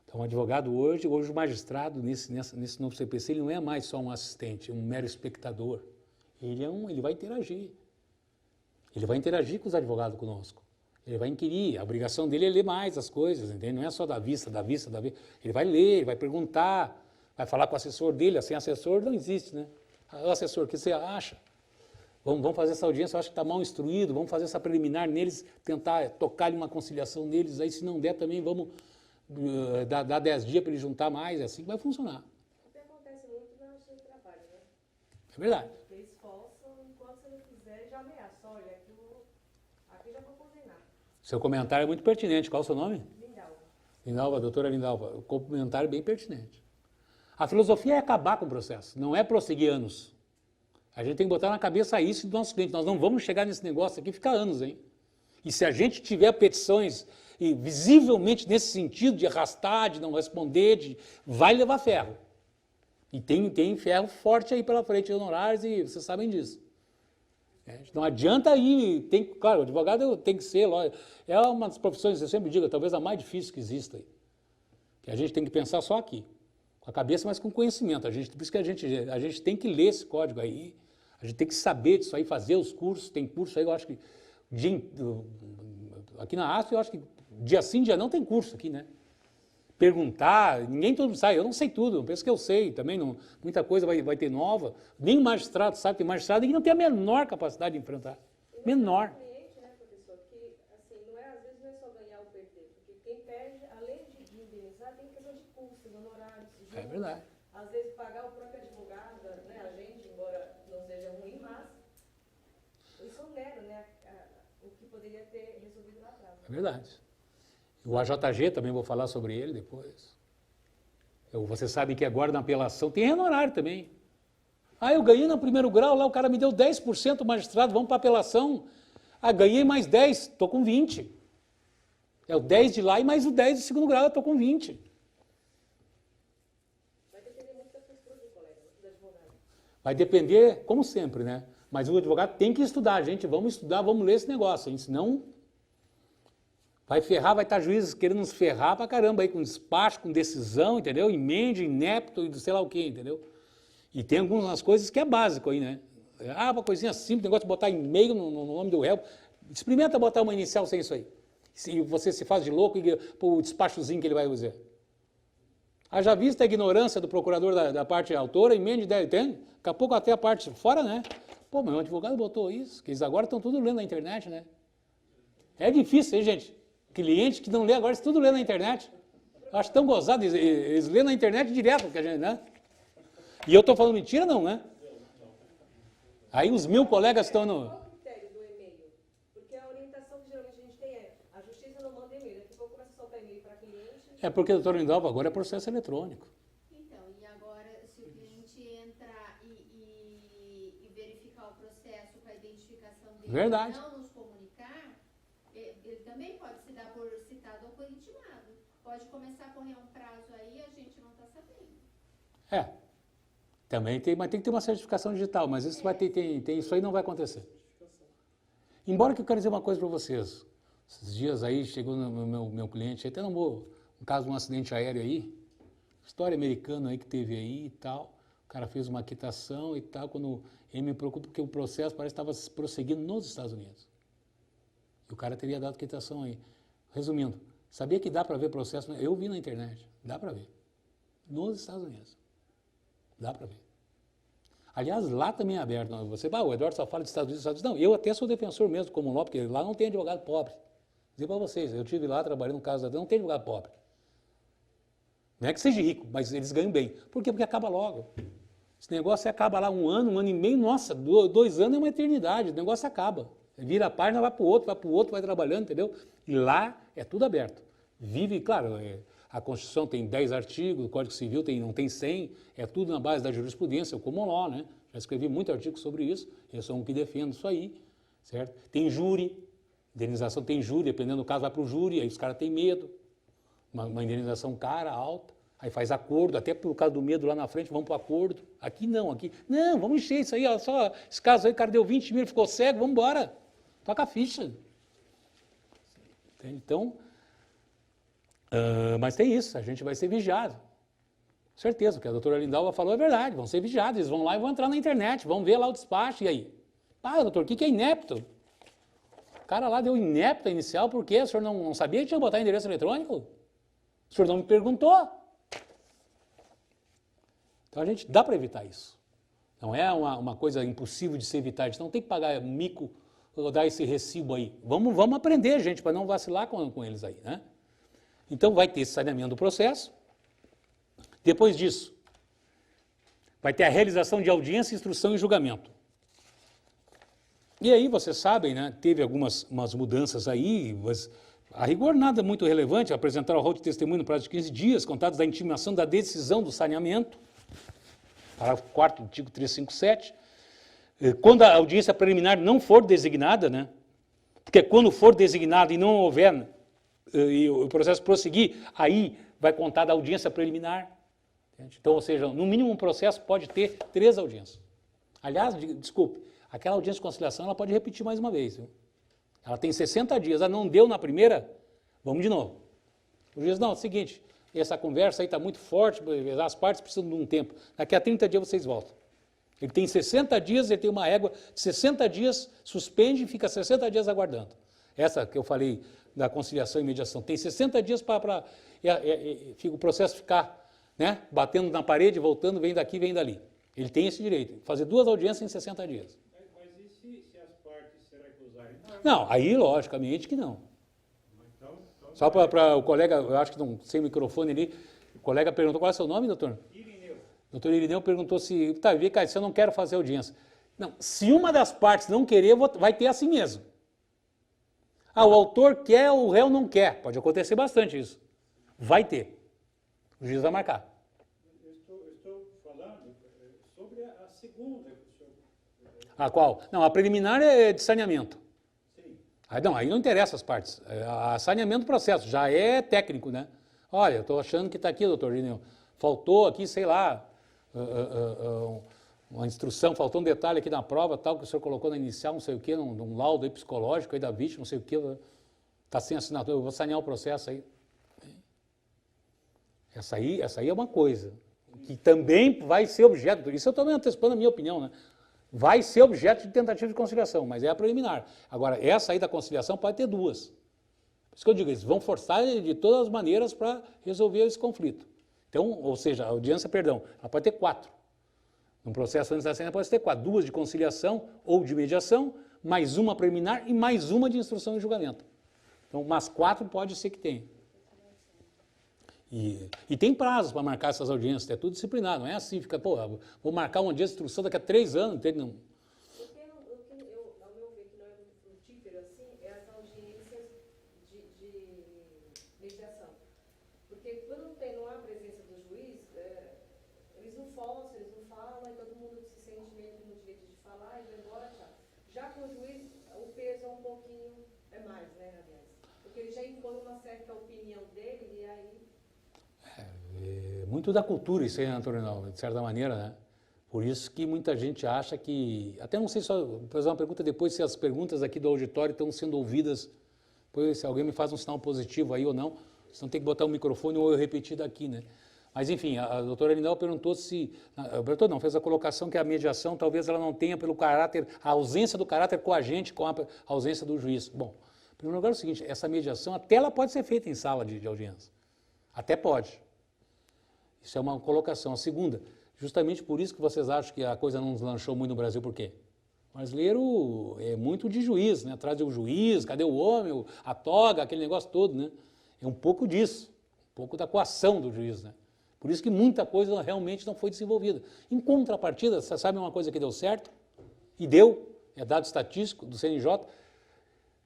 Então o advogado hoje o magistrado, nesse novo CPC, ele não é mais só um assistente, um mero espectador. Ele vai interagir. Ele vai interagir com os advogados conosco. Ele vai inquirir, a obrigação dele é ler mais as coisas, entende? Não é só da vista. Ele vai ler, ele vai perguntar, vai falar com o assessor dele, sem assessor não existe, né? O assessor, o que você acha? Vamos fazer essa audiência, eu acho que está mal instruído, vamos fazer essa preliminar neles, tentar tocar uma conciliação neles, aí se não der também vamos dar 10 dias para ele juntar mais, é assim que vai funcionar. O que acontece muito no seu trabalho, né? É verdade. Eles forçam, enquanto você não quiser, já ameaça, olha, aqui já vou coordenar. Seu comentário é muito pertinente, qual é o seu nome? Lindalva. Lindalva, doutora Lindalva, o comentário é bem pertinente. A filosofia é acabar com o processo, não é prosseguir anos. A gente tem que botar na cabeça isso do nosso cliente. Nós não vamos chegar nesse negócio aqui e ficar anos, hein? E se a gente tiver petições e visivelmente nesse sentido de arrastar, de não responder, vai levar ferro. E tem ferro forte aí pela frente de honorários e vocês sabem disso. Não adianta ir, claro, o advogado tem que ser, é uma das profissões, eu sempre digo, talvez a mais difícil que exista aí. Que a gente tem que pensar só aqui, com a cabeça, mas com conhecimento. Por isso que a gente tem que ler esse código aí, a gente tem que saber disso aí, fazer os cursos, tem curso aí, eu acho que, aqui na ASP, eu acho que dia sim, dia não tem curso aqui, né? Perguntar, ninguém todo sabe, eu não sei tudo, eu penso que eu sei também, muita coisa vai ter nova, nem o magistrado sabe, tem magistrado que não tem a menor capacidade de enfrentar, menor. Cliente, né, professor, que assim, às vezes não é só ganhar ou perder, porque quem perde, além de indenizar, tem questão de custo, de honorários, de É verdade. às vezes pagar o próprio advogado, né, a gente, embora não seja ruim, mas isso onera, né, o que poderia ter resolvido lá atrás. É verdade. O AJG, também vou falar sobre ele depois. Você sabe que agora na apelação tem honorário também. Eu ganhei no primeiro grau, lá o cara me deu 10% magistrado, vamos para a apelação. Ganhei mais 10, estou com 20. É o 10 de lá e mais o 10 do segundo grau, eu estou com 20. Vai depender muito da postura do colega, do advogado. Vai depender, como sempre, né? Mas o advogado tem que estudar, gente. Vamos estudar, vamos ler esse negócio, hein? Senão vai ferrar, vai estar juízes querendo nos ferrar pra caramba aí, com despacho, com decisão, entendeu? Emende, inepto e sei lá o quê, entendeu? E tem algumas coisas que é básico aí, né? Uma coisinha simples, negócio de botar e-mail no nome do réu. Experimenta botar uma inicial sem isso aí. Se você se faz de louco e o despachozinho que ele vai usar. Haja vista a ignorância do procurador da parte autora, emende, tem. Daqui a pouco até a parte fora, né? Pô, mas o advogado botou isso, que eles agora estão tudo lendo na internet, né? É difícil, hein, gente? Cliente que não lê agora, eles tudo lê na internet. Eu acho tão gozado, eles lêem na internet direto, que a gente, né? E eu estou falando mentira, não, né? Aí os 1000 colegas estão no... Qual o critério do e-mail? Porque a orientação que geralmente a gente tem é, a justiça não manda e-mail, daqui a pouco começa a soltar e-mail para cliente. É porque, doutor Lindalva, agora é processo eletrônico. Então, e agora, se o cliente entrar e verificar o processo com a identificação dele, Verdade. não nos comunicar, ele também pode se dar por citado ou por intimado. Pode começar a correr um prazo aí, a gente não está sabendo. Também tem, mas tem que ter uma certificação digital, mas isso vai ter, isso aí não vai acontecer. Embora que eu quero dizer uma coisa para vocês, Esses dias aí chegou no meu cliente, até um caso de um acidente aéreo aí, história americana aí que teve aí e tal, o cara fez uma quitação e tal, quando ele me preocupa porque o processo parece que estava prosseguindo nos Estados Unidos. E o cara teria dado quitação aí. Resumindo, sabia que dá para ver processo? Eu vi na internet, dá para ver. Nos Estados Unidos. Dá para ver. Aliás, lá também é aberto. Você, o Eduardo só fala de Estados Unidos. Não, eu até sou defensor mesmo, como lá, porque lá não tem advogado pobre. Vou dizer para vocês, eu estive lá trabalhando no caso da não tem advogado pobre. Não é que seja rico, mas eles ganham bem. Por quê? Porque acaba logo. Esse negócio acaba lá 1 ano e meio, nossa, 2 anos é uma eternidade, o negócio acaba. Vira a página, vai para o outro, vai trabalhando, entendeu? E lá é tudo aberto. Vive, claro, a Constituição tem 10 artigos, o Código Civil não tem 100, é tudo na base da jurisprudência, o common law, né? Já escrevi muito artigo sobre isso, eu sou um que defendo isso aí, certo? Tem júri, indenização tem júri, dependendo do caso vai para o júri, aí os caras têm medo, uma indenização cara, alta, aí faz acordo, até por causa do medo lá na frente, vamos para o acordo. Aqui não, vamos encher isso aí, ó, só esse caso aí, o cara deu 20 mil, ficou cego, vamos embora, toca a ficha. Então, mas tem isso, a gente vai ser vigiado. Certeza, o que a doutora Lindalva falou é verdade, vão ser vigiados, eles vão lá e vão entrar na internet, vão ver lá o despacho, e aí? Doutor, o que é inepto? O cara lá deu inepto inicial, por quê? O senhor não sabia que tinha que botar endereço eletrônico? O senhor não me perguntou? Então a gente dá para evitar isso. Não é uma coisa impossível de se evitar, a gente não tem que pagar mico ou dar esse recibo aí. Vamos aprender, gente, para não vacilar com eles aí, né? Então vai ter esse saneamento do processo. Depois disso, vai ter a realização de audiência, instrução e julgamento. E aí, vocês sabem, né, teve umas mudanças aí, mas a rigor nada muito relevante, apresentar o rol de testemunho no prazo de 15 dias, contados da intimação da decisão do saneamento, parágrafo 4º, artigo 357, quando a audiência preliminar não for designada, né, porque quando for designada e não houver, e o processo prosseguir, aí vai contar da audiência preliminar. Então, ou seja, no mínimo um processo pode ter 3 audiências. Aliás, desculpe, aquela audiência de conciliação ela pode repetir mais uma vez. Viu? Ela tem 60 dias, ela não deu na primeira, vamos de novo. O juiz, não, é o seguinte, essa conversa aí está muito forte, as partes precisam de um tempo. Daqui a 30 dias vocês voltam. Ele tem 60 dias, ele tem uma régua de 60 dias, suspende e fica 60 dias aguardando. Essa que eu falei da conciliação e mediação, tem 60 dias para o processo ficar, né, batendo na parede, voltando, vem daqui, vem dali. Ele tem esse direito, fazer 2 audiências em 60 dias. Mas e se as partes será que usarem? Não, aí logicamente que não. Só para o colega, eu acho que não, sem microfone ali, o colega perguntou, qual é o seu nome, doutor? Irineu. Doutor Irineu perguntou se, cara, se eu não quero fazer audiência. Não, se uma das partes não querer, vai ter assim mesmo. O autor quer, o réu não quer. Pode acontecer bastante isso. Vai ter. O juiz vai marcar. Eu estou falando sobre a segunda. A qual? Não, a preliminar é de saneamento. Sim. Aí não interessa as partes. A saneamento do processo já é técnico, né? Olha, eu estou achando que está aqui, doutor Irineu. Faltou aqui, sei lá, uma instrução, faltou um detalhe aqui na prova, tal, que o senhor colocou na inicial, não sei o quê, num laudo aí psicológico aí da vítima, não sei o quê, está sem assinatura, eu vou sanear o processo aí. Essa aí é uma coisa, que também vai ser objeto, isso eu estou antecipando a minha opinião, né? Vai ser objeto de tentativa de conciliação, mas é a preliminar. Agora, essa aí da conciliação pode ter 2. Por isso que eu digo, eles vão forçar de todas as maneiras para resolver esse conflito. Então, ou seja, a audiência, perdão, ela pode ter 4. Num processo antes da cena pode ter 4, 2 de conciliação ou de mediação, mais uma preliminar e mais uma de instrução e julgamento. Então, umas 4 pode ser que tenha. E tem prazos para marcar essas audiências, é tudo disciplinado, não é assim, fica, vou marcar uma audiência de instrução daqui a 3 anos, entende? Não. O que eu, ao meu ver, que não é muito frutífero assim, é as audiências de mediação. Porque quando não há presença do juiz, eles não falam, e todo mundo se sente meio que no direito de falar e vai embora, tchau. Já com o juiz, o peso é um pouquinho mais, né, aliás? Porque ele já impõe uma certa opinião dele e aí... Muito da cultura isso aí, né, Antonio, de certa maneira, né? Por isso que muita gente acha que... Até não sei só... Vou fazer uma pergunta depois se as perguntas aqui do auditório estão sendo ouvidas Depois, se alguém me faz um sinal positivo aí ou não, vocês não tem que botar o microfone ou eu repetir daqui, né? Mas, enfim, a doutora Lindel perguntou se... fez a colocação que a mediação talvez ela não tenha pelo caráter, a ausência do caráter coagente com a ausência do juiz. Bom, em primeiro lugar é o seguinte, essa mediação até ela pode ser feita em sala de audiência. Até pode. Isso é uma colocação. A segunda, justamente por isso que vocês acham que a coisa não deslanchou muito no Brasil, por quê? O brasileiro é muito de juiz, né? Atrás do juiz, cadê o homem, a toga, aquele negócio todo, né? É um pouco disso, um pouco da coação do juiz, né? Por isso que muita coisa realmente não foi desenvolvida. Em contrapartida, você sabe uma coisa que deu certo? E deu, é dado estatístico do CNJ,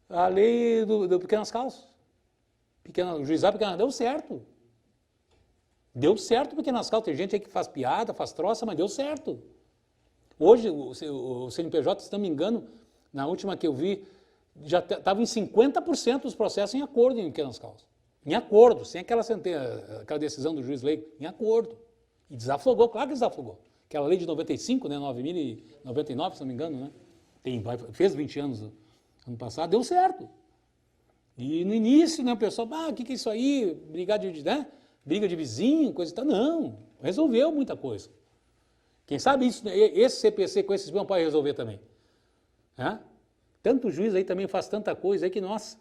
a lei do pequenas causas. O juizado pequena deu certo. Deu certo pequenas causas. Tem gente aí que faz piada, faz troça, mas deu certo. Hoje, o CNPJ, se não me engano, na última que eu vi, já estava em 50% dos processos em acordo em pequenas causas. Em acordo, sem aquela decisão do juiz leigo, em acordo. E desafogou, claro que desafogou. Aquela lei de 95, né, 9.099, se não me engano, né? Fez 20 anos ano passado, deu certo. E no início, né, o pessoal, o que é isso aí? Briga de vizinho, coisa e tal. Não, resolveu muita coisa. Quem sabe esse CPC com esses não pode resolver também. Tanto juiz aí também faz tanta coisa aí que, nossa,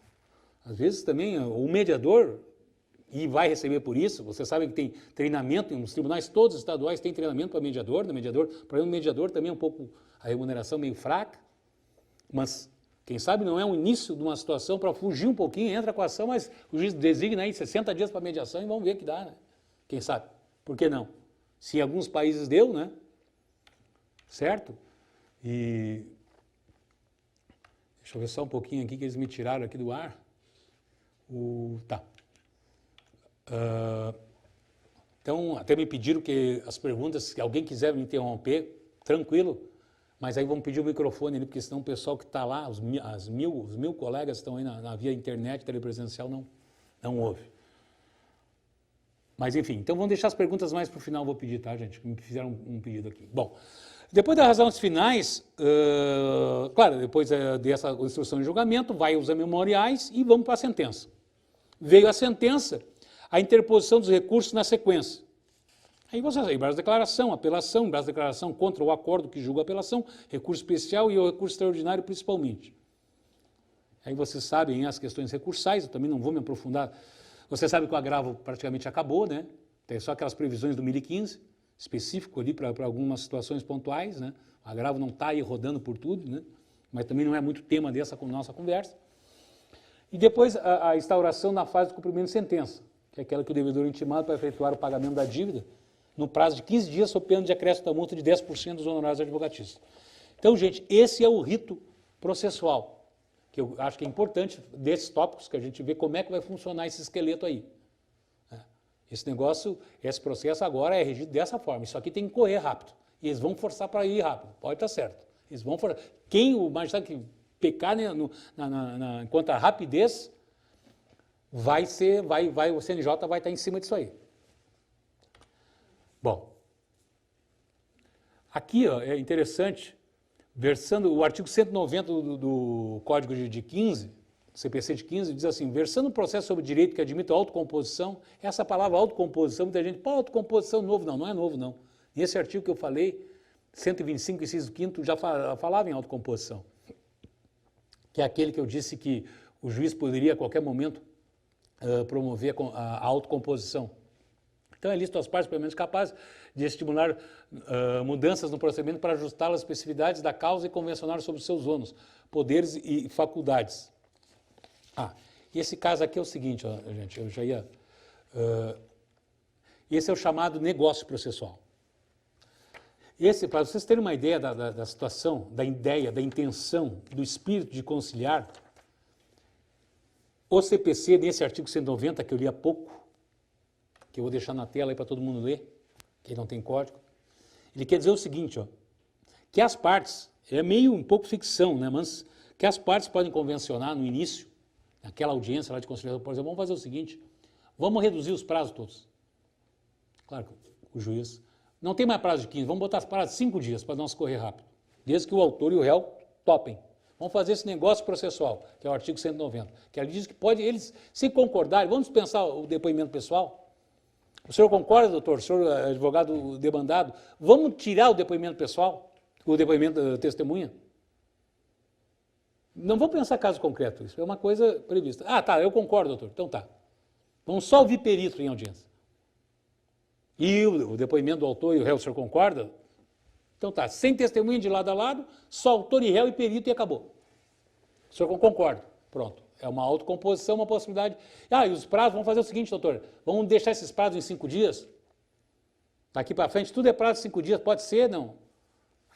às vezes também o mediador, e vai receber por isso, você sabe que tem treinamento, nos tribunais todos estaduais tem treinamento para mediador, para o mediador também é um pouco a remuneração meio fraca, mas quem sabe não é um início de uma situação para fugir um pouquinho, entra com a ação, mas o juiz designa aí 60 dias para mediação e vamos ver o que dá, né? Quem sabe? Por que não? Se em alguns países deu, né? Certo? E deixa eu ver só um pouquinho aqui que eles me tiraram aqui do ar. Tá. Então, até me pediram que as perguntas, se alguém quiser me interromper, tranquilo, mas aí vamos pedir o microfone ali, porque senão o pessoal que está lá, os mil colegas que estão aí na via internet, telepresencial, não ouve. Mas enfim, então vamos deixar as perguntas mais para o final, vou pedir, tá, gente? Me fizeram um pedido aqui. Bom, depois das razões finais, claro, depois dessa instrução de julgamento, vai os memoriais e vamos para a sentença. Veio a sentença, a interposição dos recursos na sequência. Aí vocês aí, braço de declaração, apelação, braço de declaração contra o acordo que julga a apelação, recurso especial e o recurso extraordinário principalmente. Aí vocês sabem as questões recursais, eu também não vou me aprofundar. Você sabe que o agravo praticamente acabou, né? Tem só aquelas previsões do 2015, específico ali para algumas situações pontuais, né? O agravo não está aí rodando por tudo, né? Mas também não é muito tema dessa nossa conversa. E depois a instauração na fase de cumprimento de sentença, que é aquela que o devedor é intimado para efetuar o pagamento da dívida no prazo de 15 dias, sob pena de acréscimo da multa de 10% dos honorários advocatícios. Então, gente, esse é o rito processual, que eu acho que é importante desses tópicos, que a gente vê como é que vai funcionar esse esqueleto aí. Esse negócio, esse processo agora é regido dessa forma. Isso aqui tem que correr rápido. E eles vão forçar para ir rápido. Pode estar certo. Eles vão forçar. O magistrado que pecar enquanto a rapidez, o CNJ vai estar em cima disso aí. Bom, aqui é interessante, versando o artigo 190 do Código de 15, CPC de 15, diz assim, versando o processo sobre direito que admite a autocomposição, essa palavra autocomposição, muita gente, autocomposição novo, não é novo não. Nesse artigo que eu falei, 125, inciso 5º, já falava em autocomposição, que é aquele que eu disse que o juiz poderia a qualquer momento promover a autocomposição. Então é lícito às partes, pelo menos capazes, de estimular mudanças no procedimento para ajustá-las às especificidades da causa e convencionar sobre os seus ônus, poderes e faculdades. E esse caso aqui é o seguinte, gente, eu já ia... esse é o chamado negócio processual. Esse, para vocês terem uma ideia da situação, da ideia, da intenção, do espírito de conciliar, o CPC, nesse artigo 190, que eu li há pouco, que eu vou deixar na tela aí para todo mundo ler, quem não tem código, ele quer dizer o seguinte, que as partes, é meio um pouco ficção, né, mas que as partes podem convencionar no início, naquela audiência lá de conciliação, por exemplo, vamos fazer o seguinte, vamos reduzir os prazos todos. Claro que o juiz não tem mais prazo de 15, vamos botar as prazos de 5 dias para não se correr rápido, desde que o autor e o réu topem. vamos fazer esse negócio processual, que é o artigo 190, que ele diz que pode, eles, se concordarem, vamos dispensar o depoimento pessoal? O senhor concorda, doutor? O senhor é advogado demandado? Vamos tirar o depoimento pessoal? O depoimento da testemunha? Não vamos pensar caso concreto, isso é uma coisa prevista. Ah, tá, eu concordo, doutor. Então tá. Vamos só ouvir perito em audiência. E o depoimento do autor e o réu, o senhor concorda? Então tá, sem testemunha de lado a lado, só autor e réu e perito e acabou. O senhor concorda? Pronto. É uma autocomposição, uma possibilidade. Ah, e os prazos, vamos fazer o seguinte, doutor, vamos deixar esses prazos em 5 dias? Daqui para frente, tudo é prazo de 5 dias, pode ser, não?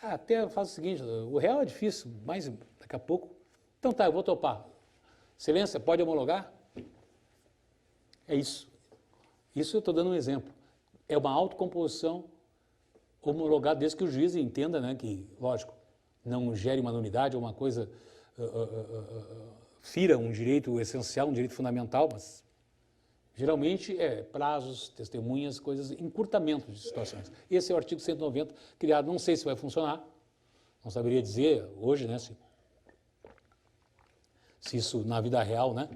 Ah, até faz o seguinte, o réu é difícil, mas daqui a pouco. Então tá, eu vou topar. Excelência, pode homologar? É isso. Isso eu estou dando um exemplo. É uma autocomposição homologada, desde que o juiz entenda, né, que, lógico, não gere uma nulidade ou uma coisa, fira um direito essencial, um direito fundamental, mas geralmente é prazos, testemunhas, coisas, encurtamento de situações. Esse é o artigo 190 criado, não sei se vai funcionar, não saberia dizer hoje, né, se isso na vida real, né?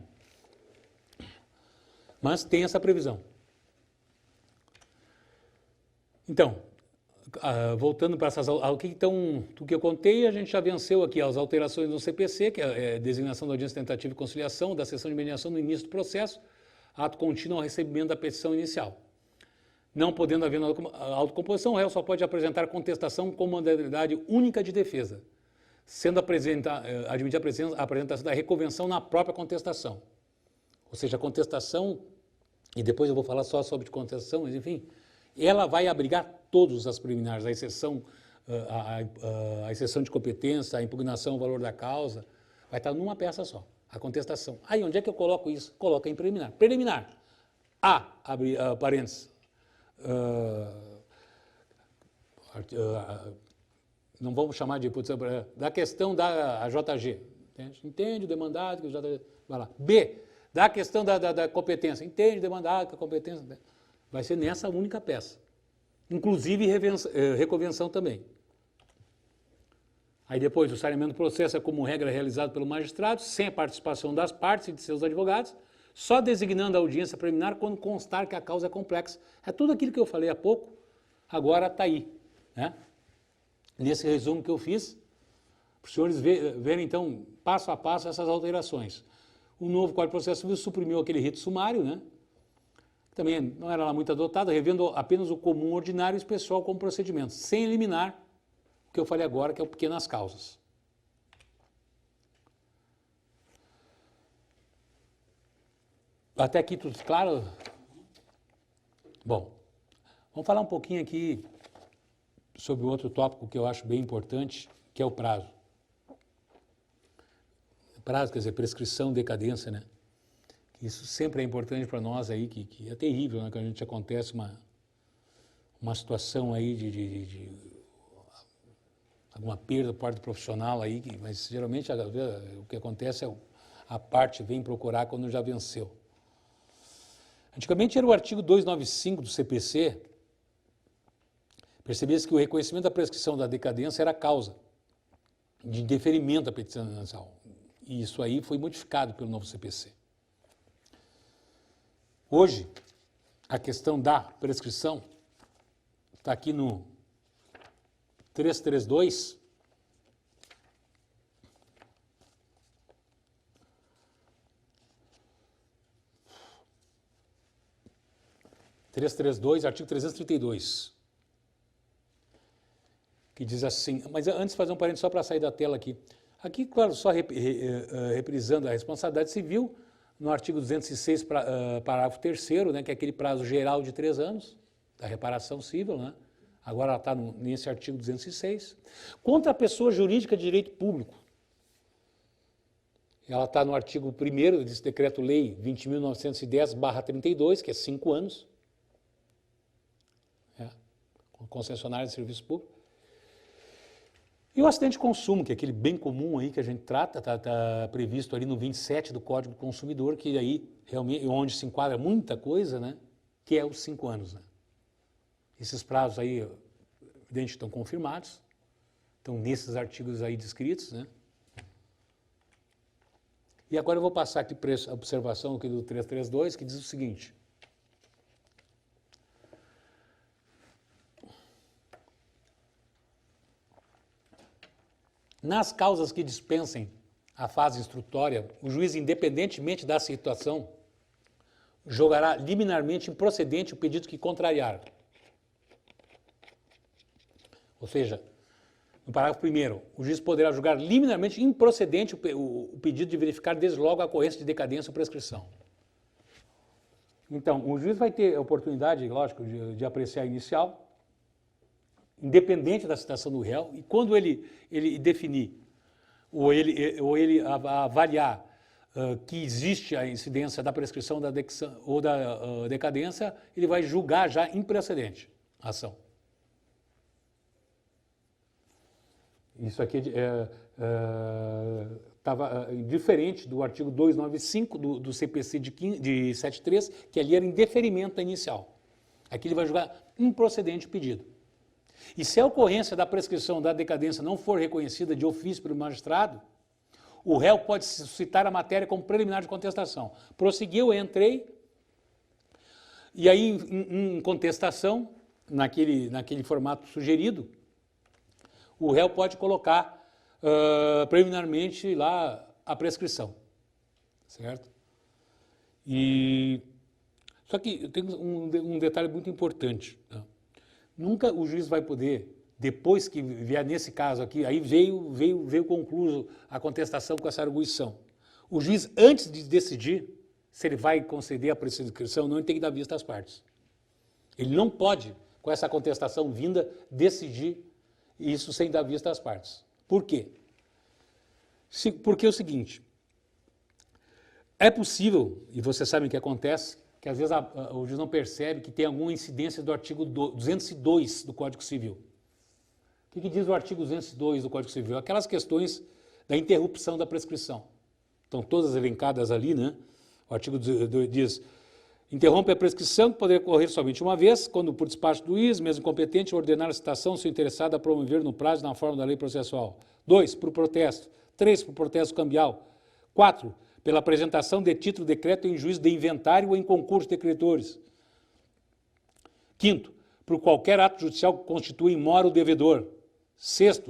Mas tem essa previsão. Então, voltando para essas, o que eu contei, a gente já venceu aqui as alterações no CPC, que é a designação da audiência tentativa e conciliação, da sessão de mediação no início do processo, ato contínuo ao recebimento da petição inicial. Não podendo haver autocomposição, o réu só pode apresentar contestação com modalidade única de defesa, sendo admitida a apresentação da reconvenção na própria contestação. Ou seja, a contestação, e depois eu vou falar só sobre contestação, mas enfim, ela vai abrigar todos as preliminares, a exceção de competência, a impugnação, o valor da causa, vai estar numa peça só, a contestação. Aí, onde é que eu coloco isso? Coloca em preliminar. Preliminar, abre parênteses, não vamos chamar de da questão da JG, entende o demandado que o JG, vai lá. B, da questão da competência, entende o demandado que a competência, vai ser nessa única peça, inclusive reconvenção também. Aí depois, o saneamento do processo é como regra realizado pelo magistrado, sem a participação das partes e de seus advogados, só designando a audiência preliminar quando constar que a causa é complexa. É tudo aquilo que eu falei há pouco, agora está aí, né? Nesse resumo que eu fiz, para os senhores verem, então, passo a passo essas alterações. O novo Código de Processo Civil suprimiu aquele rito sumário, né? Também não era lá muito adotado, revendo apenas o comum ordinário e o pessoal como procedimento, sem eliminar o que eu falei agora, que é o pequenas causas. Até aqui tudo claro? Bom, vamos falar um pouquinho aqui sobre outro tópico que eu acho bem importante, que é o prazo. Prazo, quer dizer, prescrição, decadência, né? Isso sempre é importante para nós aí, que é terrível, né? Quando a gente acontece uma situação aí de alguma perda por parte do profissional aí, mas geralmente o que acontece é a parte vem procurar quando já venceu. Antigamente era o artigo 295 do CPC, percebia-se que o reconhecimento da prescrição da decadência era a causa de indeferimento da petição inicial. E isso aí foi modificado pelo novo CPC. Hoje, a questão da prescrição está aqui no 332. Artigo 332. Que diz assim, mas antes fazer um parênteses só para sair da tela aqui. Aqui, claro, só reprisando a responsabilidade civil, no artigo 206, parágrafo 3º, né, que é aquele prazo geral de 3 anos, da reparação civil, né? Agora ela está nesse artigo 206. Contra a pessoa jurídica de direito público, ela está no artigo 1º desse Decreto-Lei 20.910/32, que é 5 anos, concessionária de serviço público. E o acidente de consumo, que é aquele bem comum aí que a gente trata, está previsto ali no 27 do Código do Consumidor, que aí realmente, onde se enquadra muita coisa, né, que é os 5 anos. Né? Esses prazos aí, evidente, estão confirmados, estão nesses artigos aí descritos, né? E agora eu vou passar aqui para a observação aqui do 332, que diz o seguinte. Nas causas que dispensem a fase instrutória, o juiz, independentemente da situação, julgará liminarmente improcedente o pedido que contrariar. Ou seja, no parágrafo 1º, o juiz poderá julgar liminarmente improcedente o pedido de verificar desde logo a ocorrência de decadência ou prescrição. Então, o juiz vai ter a oportunidade, lógico, de apreciar a inicial, independente da citação do réu, e quando ele definir ou ele avaliar que existe a incidência da prescrição ou da decadência, ele vai julgar já imprecedente a ação. Isso aqui estava diferente do artigo 295 do CPC de 73, que ali era indeferimento inicial. Aqui ele vai julgar improcedente o pedido. E se a ocorrência da prescrição da decadência não for reconhecida de ofício pelo magistrado, o réu pode suscitar a matéria como preliminar de contestação. Prosseguiu, entrei, e aí em contestação, naquele formato sugerido, o réu pode colocar preliminarmente lá a prescrição, certo? Só que tem um detalhe muito importante, tá? Nunca o juiz vai poder, depois que vier nesse caso aqui, aí veio concluso a contestação com essa arguição. O juiz, antes de decidir se ele vai conceder a prescrição ou não, ele tem que dar vista às partes. Ele não pode, com essa contestação vinda, decidir isso sem dar vista às partes. Por quê? Porque é o seguinte, é possível, e vocês sabem o que acontece, que às vezes o juiz não percebe que tem alguma incidência do artigo 202 do Código Civil. O que diz o artigo 202 do Código Civil? Aquelas questões da interrupção da prescrição. Estão todas elencadas ali, né? O artigo 202 diz: interrompe a prescrição, que poderá ocorrer somente uma vez, quando por despacho do juiz, mesmo competente, ordenar a citação, se o interessado a promover no prazo e na forma da lei processual. 2, por protesto. 3, por protesto cambial. 4, pela apresentação de título, decreto em juízo de inventário ou em concurso de creditores. 5, por qualquer ato judicial que constitua in mora o devedor. 6,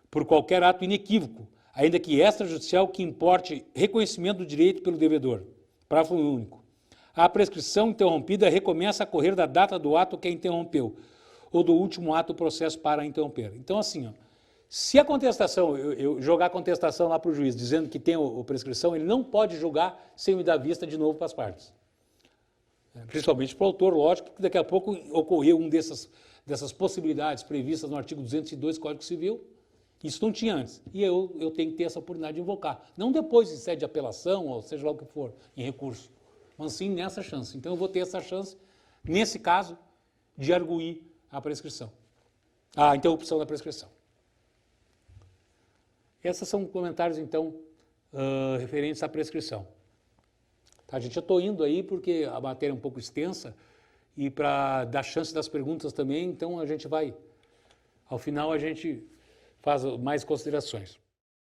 por qualquer ato inequívoco, ainda que extrajudicial que importe reconhecimento do direito pelo devedor. Parágrafo único. A prescrição interrompida recomeça a correr da data do ato que a interrompeu, ou do último ato do processo para a interromper. Então, assim, se a contestação, eu jogar a contestação lá para o juiz, dizendo que tem a prescrição, ele não pode julgar sem me dar vista de novo para as partes. Principalmente para o autor, lógico, porque daqui a pouco ocorreu dessas possibilidades previstas no artigo 202 do Código Civil. Isso não tinha antes. E eu tenho que ter essa oportunidade de invocar. Não depois em sede de apelação, ou seja lá o que for, em recurso, mas sim nessa chance. Então eu vou ter essa chance, nesse caso, de arguir a prescrição, a interrupção da prescrição. Esses são comentários, então, referentes à prescrição. Tá, gente, eu estou indo aí porque a matéria é um pouco extensa e para dar chance das perguntas também, então a gente vai, ao final a gente faz mais considerações.